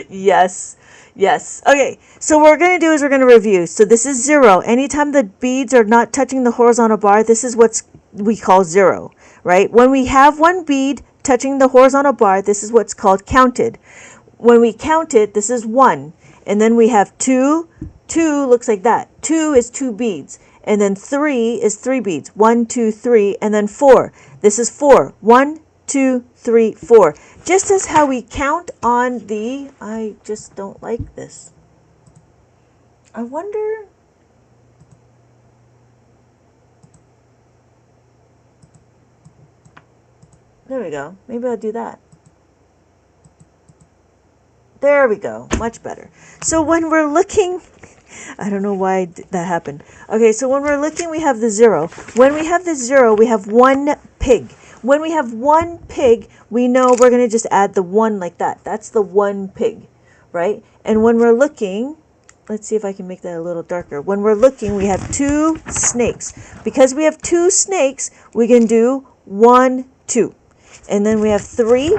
Yes. Yes. Okay. So what we're going to do is we're going to review. So this is 0. Anytime the beads are not touching the horizontal bar, this is what we call 0, right? When we have one bead touching the horizontal bar, this is what's called counted. When we count it, this is 1. And then we have 2. 2 looks like that. 2 is 2 beads. And then 3 is 3 beads. 1, 2, 3. And then 4. This is 4. 1, 2, 3, 4. Just as how we count on the... I just don't like this. I wonder... There we go. Maybe I'll do that. There we go. Much better. So when we're looking... I don't know why that happened. Okay, so when we're looking, we have the 0. When we have the 0, we have 1 pig. When we have 1 pig, we know we're going to just add the 1 like that. That's the 1 pig, right? And when we're looking, let's see if I can make that a little darker. When we're looking, we have 2 snakes. Because we have 2 snakes, we can do 1, 2. And then we have 3.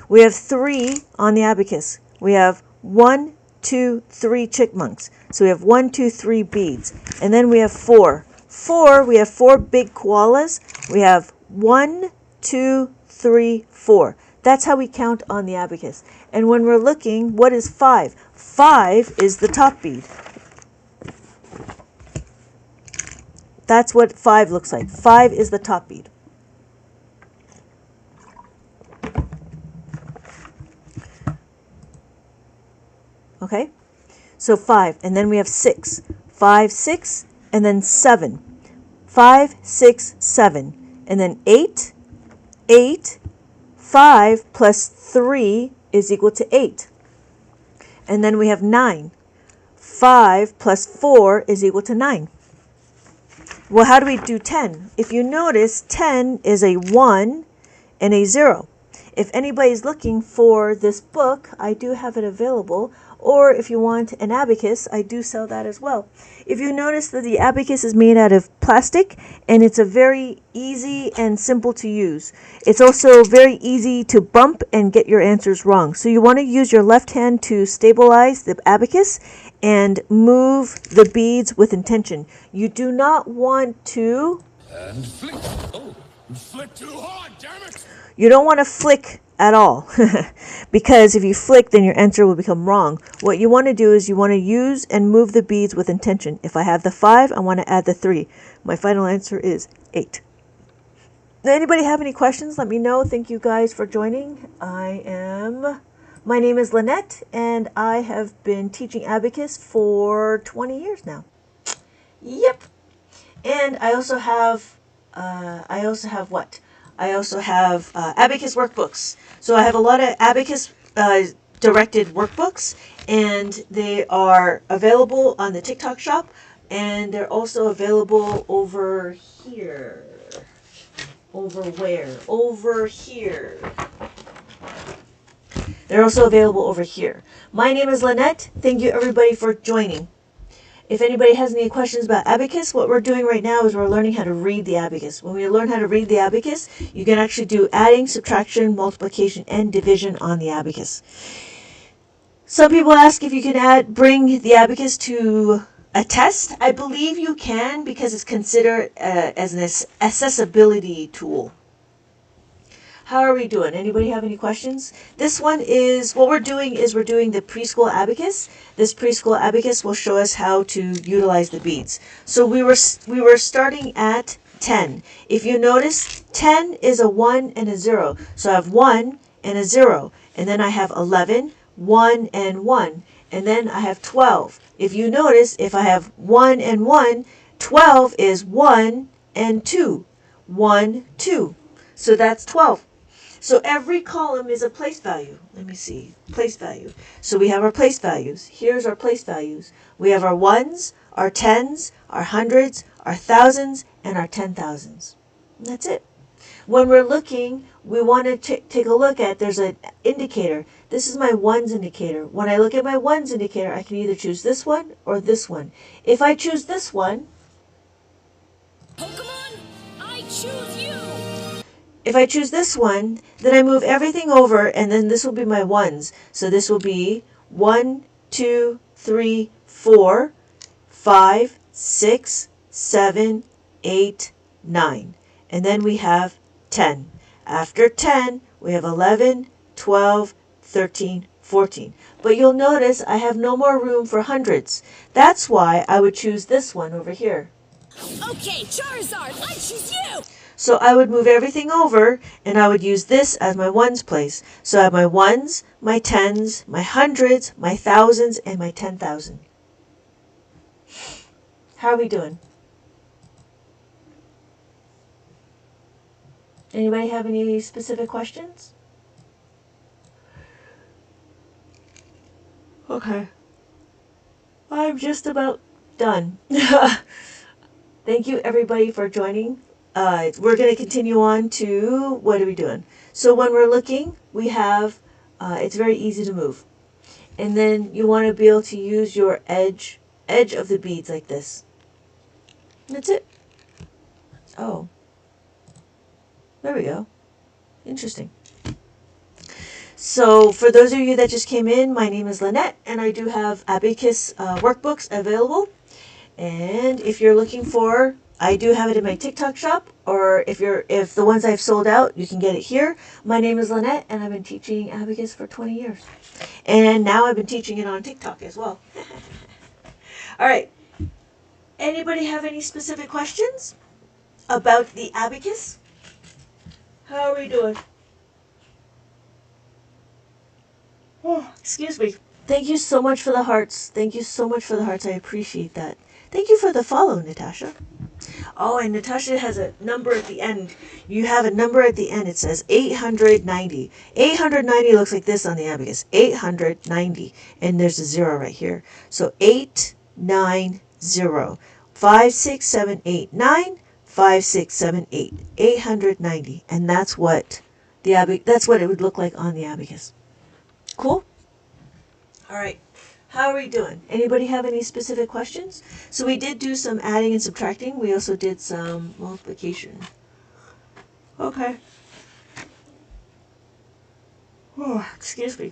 We have 3 on the abacus. We have 1, 2, 3 chipmunks. So we have 1, 2, 3 beads. And then we have 4. 4, we have 4 big koalas. We have 1, 2, 3, 4. That's how we count on the abacus. And when we're looking, what is 5? 5 is the top bead. That's what 5 looks like. 5 is the top bead. Okay? So 5. And then we have 6. 5, 6, and then 7. 5, 6, 7. And then 8, 8, 5 plus 3 is equal to 8. And then we have 9. 5 plus 4 is equal to 9. Well, how do we do 10? If you notice, 10 is a 1 and a 0. If anybody's looking for this book, I do have it available. or if you want an abacus, I do sell that as well. If you notice that the abacus is made out of plastic, and it's a very easy and simple to use. It's also very easy to bump and get your answers wrong. So you want to use your left hand to stabilize the abacus and move the beads with intention. You do not want to... And flick. Oh, flick too hard, damn it! You don't want to flick at all, because if you flick, then your answer will become wrong. What you want to do is you want to use and move the beads with intention. If I have the 5, I want to add the 3. My final answer is 8. Anybody have any questions? Let me know. Thank you guys for joining. My name is Lynette, and I have been teaching Abacus for 20 years now. Yep. And I also have what? I also have Abacus workbooks. So I have a lot of Abacus directed workbooks, and they are available on the TikTok shop, and they're also available over here. Over where? Over here. They're also available over here. My name is Lynette. Thank you everybody for joining. If anybody has any questions about Abacus, what we're doing right now is we're learning how to read the Abacus. When we learn how to read the Abacus, you can actually do adding, subtraction, multiplication, and division on the Abacus. Some people ask if you can bring the Abacus to a test. I believe you can, because it's considered as an accessibility tool. How are we doing? Anybody have any questions? This one is, what we're doing the preschool abacus. This preschool abacus will show us how to utilize the beads. So we were starting at 10. If you notice, 10 is a 1 and a 0. So I have 1 and a 0. And then I have 11, 1 and 1. And then I have 12. If you notice, if I have 1 and 1, 12 is 1 and 2. 1, 2. So that's 12. So every column is a place value. Let me see. Place value. So we have our place values. Here's our place values. We have our ones, our tens, our hundreds, our thousands, and our 10,000s. And that's it. When we're looking, we want to take a look at, there's an indicator. This is my ones indicator. When I look at my ones indicator, I can either choose this one or this one. If I choose this one, Pokemon, I choose you! if I choose this one, then I move everything over, and then this will be my ones. So this will be 1, 2, 3, 4, 5, 6, 7, 8, 9. And then we have 10. After 10, we have 11, 12, 13, 14. But you'll notice I have no more room for hundreds. That's why I would choose this one over here. Okay, Charizard, I choose you! So I would move everything over, and I would use this as my ones place. So I have my ones, my tens, my hundreds, my thousands, and my 10,000. How are we doing? Anybody have any specific questions? Okay. I'm just about done. Thank you everybody for joining. We're going to continue on to, what are we doing? So when we're looking, we have, it's very easy to move. And then you want to be able to use your edge of the beads like this. That's it. Oh. There we go. Interesting. So for those of you that just came in, my name is Lynette, and I do have Abacus workbooks available. And if you're looking for, I do have it in my TikTok shop, or if the ones I've sold out, you can get it here. My name is Lynette, and I've been teaching Abacus for 20 years. And now I've been teaching it on TikTok as well. All right. Anybody have any specific questions about the Abacus? How are we doing? Oh, excuse me. Thank you so much for the hearts. Thank you so much for the hearts. I appreciate that. Thank you for the follow, Natasha. Oh, and Natasha has a number at the end. You have a number at the end. It says 890. 890 looks like this on the Abacus. 890. And there's a 0 right here. So 890. 5, 6, 7, 8, 9. 5, 6, 7, 8. 890. And that's what it would look like on the Abacus. Cool? All right. How are we doing? Anybody have any specific questions? So we did do some adding and subtracting. We also did some multiplication. Okay. Oh, excuse me.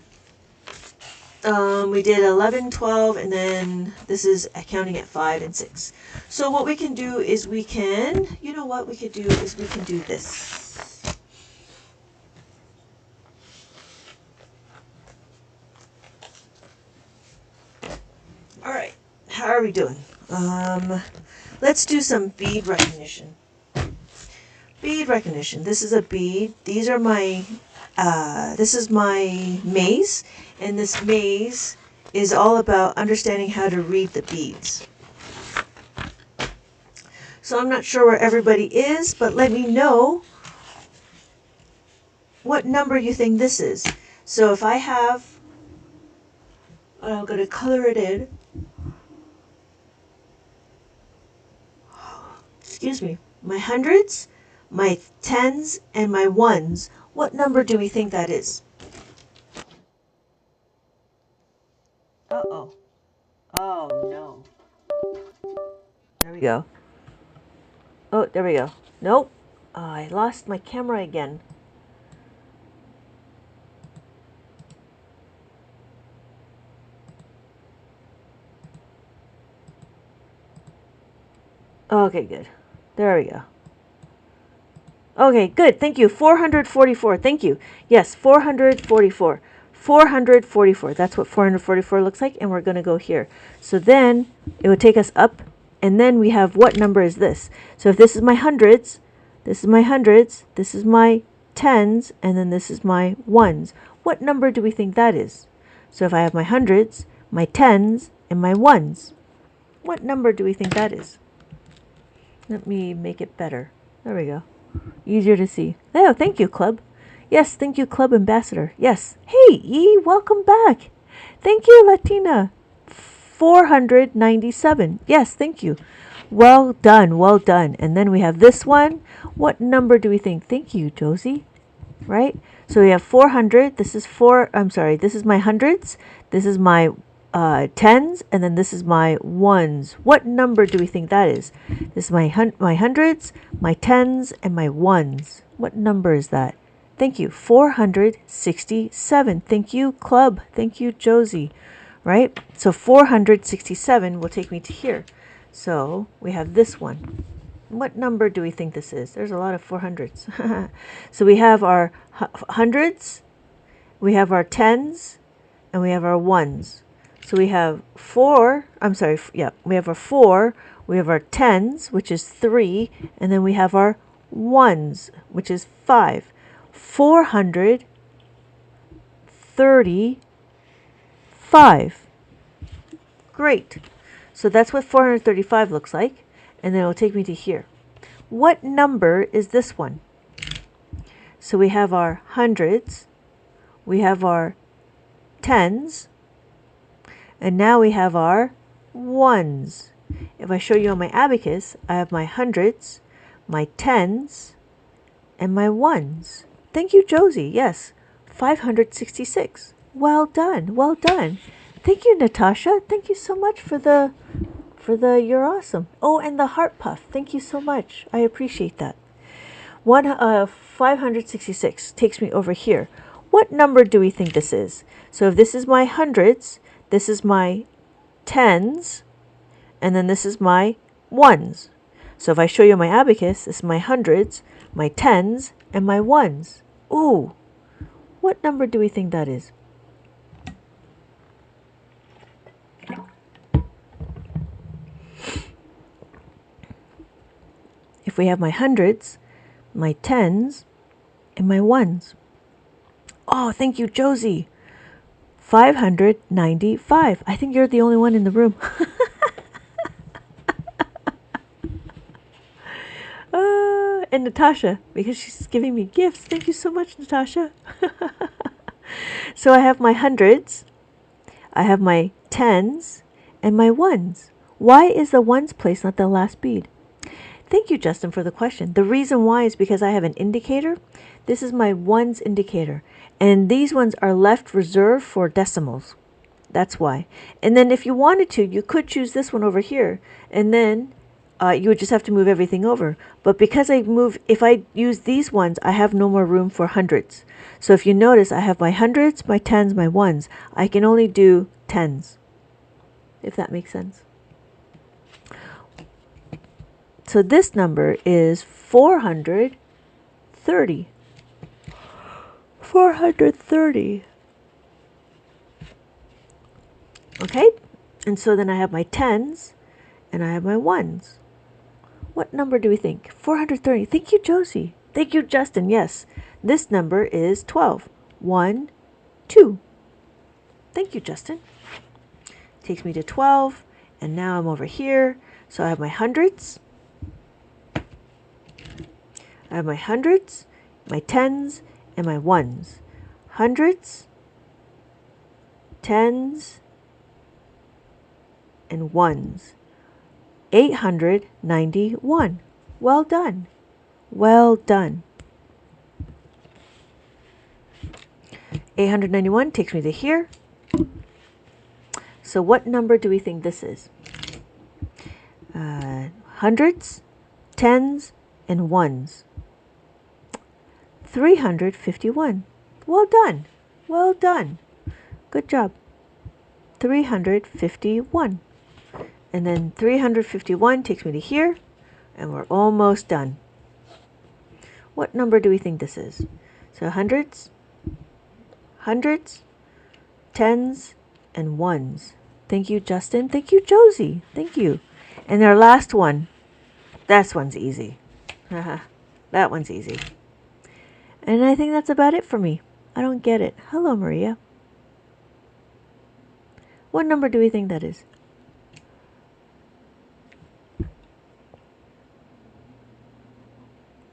We did 11, 12, and then this is counting at 5 and 6. So what we can do is we can do this. All right, how are we doing? Let's do some bead recognition. Bead recognition. This is a bead. These are my, this is my maze, and this maze is all about understanding how to read the beads. So I'm not sure where everybody is, but let me know what number you think this is. So if I have, I'm going to color it in. Excuse me. My hundreds, my tens, and my ones. What number do we think that is? Uh-oh. Oh, no. There we go. Oh, there we go. Nope. Oh, I lost my camera again. Okay, good. There we go. Okay, good. Thank you. 444. Thank you. Yes, 444. 444. That's what 444 looks like, and we're going to go here. So then it would take us up, and then we have what number is this? So if this is my hundreds, this is my hundreds, this is my tens, and then this is my ones. What number do we think that is? So if I have my hundreds, my tens, and my ones, what number do we think that is? Let me make it better. There we go. Easier to see. Oh, thank you, Club. Yes, thank you, Club Ambassador. Yes. Hey, E, welcome back. Thank you, Latina. 497. Yes, thank you. Well done, well done. And then we have this one. What number do we think? Thank you, Josie. Right? So we have 400. This is this is my hundreds. This is my tens, and then this is my ones. What number do we think that is? This is my hundreds, my tens, and my ones. What number is that? Thank you. 467. Thank you, Club. Thank you, Josie. Right? So 467 will take me to here. So we have this one. What number do we think this is? There's a lot of 400s. So we have our hundreds, we have our tens, and we have our ones. So we have we have our 4, we have our tens, which is 3, and then we have our ones, which is 5. 435. Great. So that's what 435 looks like, and then it'll take me to here. What number is this one? So we have our hundreds, we have our tens, and now we have our ones. If I show you on my abacus, I have my hundreds, my tens, and my ones. Thank you, Josie. Yes, 566. Well done. Well done. Thank you, Natasha. Thank you so much for the you're awesome. Oh, and the heart puff. Thank you so much. I appreciate that. 566 takes me over here. What number do we think this is? So if this is my hundreds, this is my tens, and then this is my ones. So if I show you my abacus, this is my hundreds, my tens, and my ones. Ooh, what number do we think that is? If we have my hundreds, my tens, and my ones. Oh, thank you, Josie. 595. I think you're the only one in the room. And Natasha, because she's giving me gifts. Thank you so much, Natasha. So I have my hundreds, I have my tens, and my ones. Why is the ones place not the last bead? Thank you, Justin, for the question. The reason why is because I have an indicator. This is my ones indicator. And these ones are left reserved for decimals. That's why. And then if you wanted to, you could choose this one over here. And then you would just have to move everything over. But because if I use these ones, I have no more room for hundreds. So if you notice, I have my hundreds, my tens, my ones. I can only do tens, if that makes sense. So this number is 430. 430. Okay? And so then I have my tens and I have my ones. What number do we think? 430. Thank you, Josie. Thank you, Justin. Yes. This number is 12. 1, 2. Thank you, Justin. Takes me to 12. And now I'm over here. So I have my hundreds. I have my hundreds, my tens, and my ones. Hundreds, tens, and ones. 891. Well done. Well done. 891 takes me to here. So what number do we think this is? Hundreds, tens, and ones. 351. Well done. Well done. Good job. 351. And then 351 takes me to here. And we're almost done. What number do we think this is? So hundreds, tens, and ones. Thank you, Justin. Thank you, Josie. Thank you. And our last one. That one's easy. That one's easy. And I think that's about it for me. I don't get it. Hello, Maria. What number do we think that is?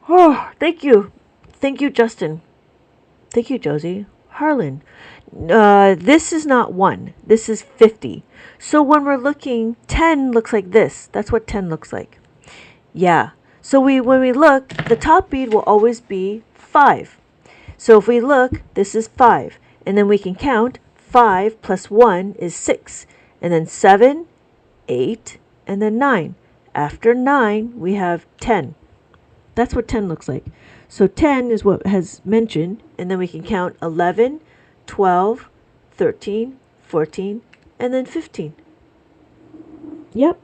Oh, thank you. Thank you, Justin. Thank you, Josie. Harlan. This is not 1. This is 50. So when we're looking, 10 looks like this. That's what 10 looks like. Yeah. So when we look, the top bead will always be 5. So if we look, this is 5. And then we can count 5 plus 1 is 6. And then 7, 8, and then 9. After 9, we have 10. That's what 10 looks like. So 10 is what has mentioned. And then we can count 11, 12, 13, 14, and then 15. Yep.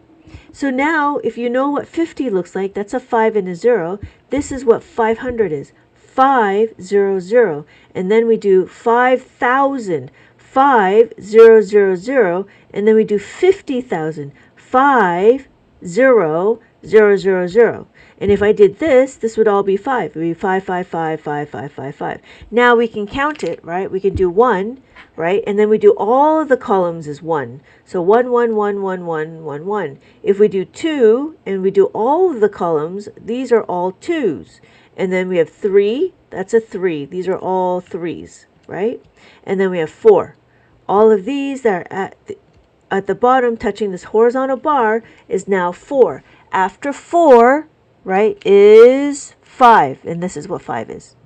So now, if you know what 50 looks like, that's a 5 and a 0. This is what 500 is. 500. And then we do 5,000. 5000. And then we do 50,000. 50000. And if I did this, this would all be 5. It would be 5555555. Now we can count it, right? We can do 1, right? And then we do all of the columns as 1. So 1, 1, 1, 1, 1, 1, 1. If we do 2 and we do all of the columns, these are all 2s. And then we have 3. That's a 3. These are all 3s, right? And then we have 4. All of these that are at the bottom touching this horizontal bar is now 4. After 4, right, is 5. And this is what 5 is.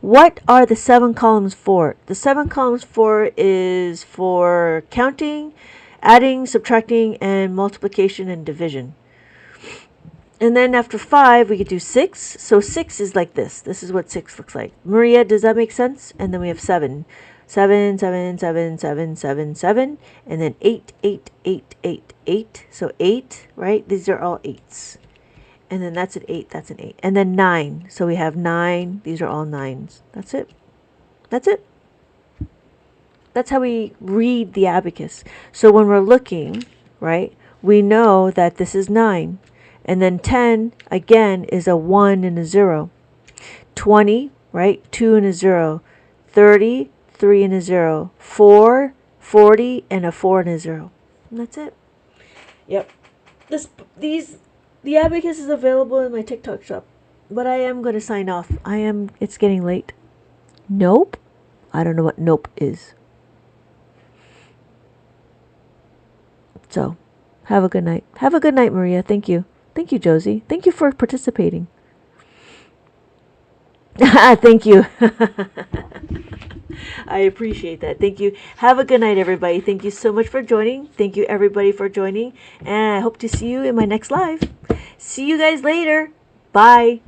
What are the 7 columns for? The 7 columns for is for counting, adding, subtracting, and multiplication and division. And then after 5, we could do 6. So 6 is like this. This is what 6 looks like. Maria, does that make sense? And then we have 7. 7, 7, 7, 7, 7, 7. And then 8, 8, 8, 8, 8. So 8, right? These are all 8s. And then that's an 8. That's an 8. And then 9. So we have 9. These are all 9s. That's it. That's it. That's how we read the abacus. So when we're looking, right, we know that this is 9. And then 10, again, is a 1 and a 0. 20, right, 2 and a 0. 30, 3 and a 0. 4, 40, and a 4 and a 0. And that's it. Yep. The abacus is available in my TikTok shop. But I am going to sign off. It's getting late. Nope. I don't know what nope is. So, have a good night. Have a good night, Maria. Thank you. Thank you, Josie. Thank you for participating. Thank you. I appreciate that. Thank you. Have a good night, everybody. Thank you so much for joining. Thank you, everybody, for joining. And I hope to see you in my next live. See you guys later. Bye.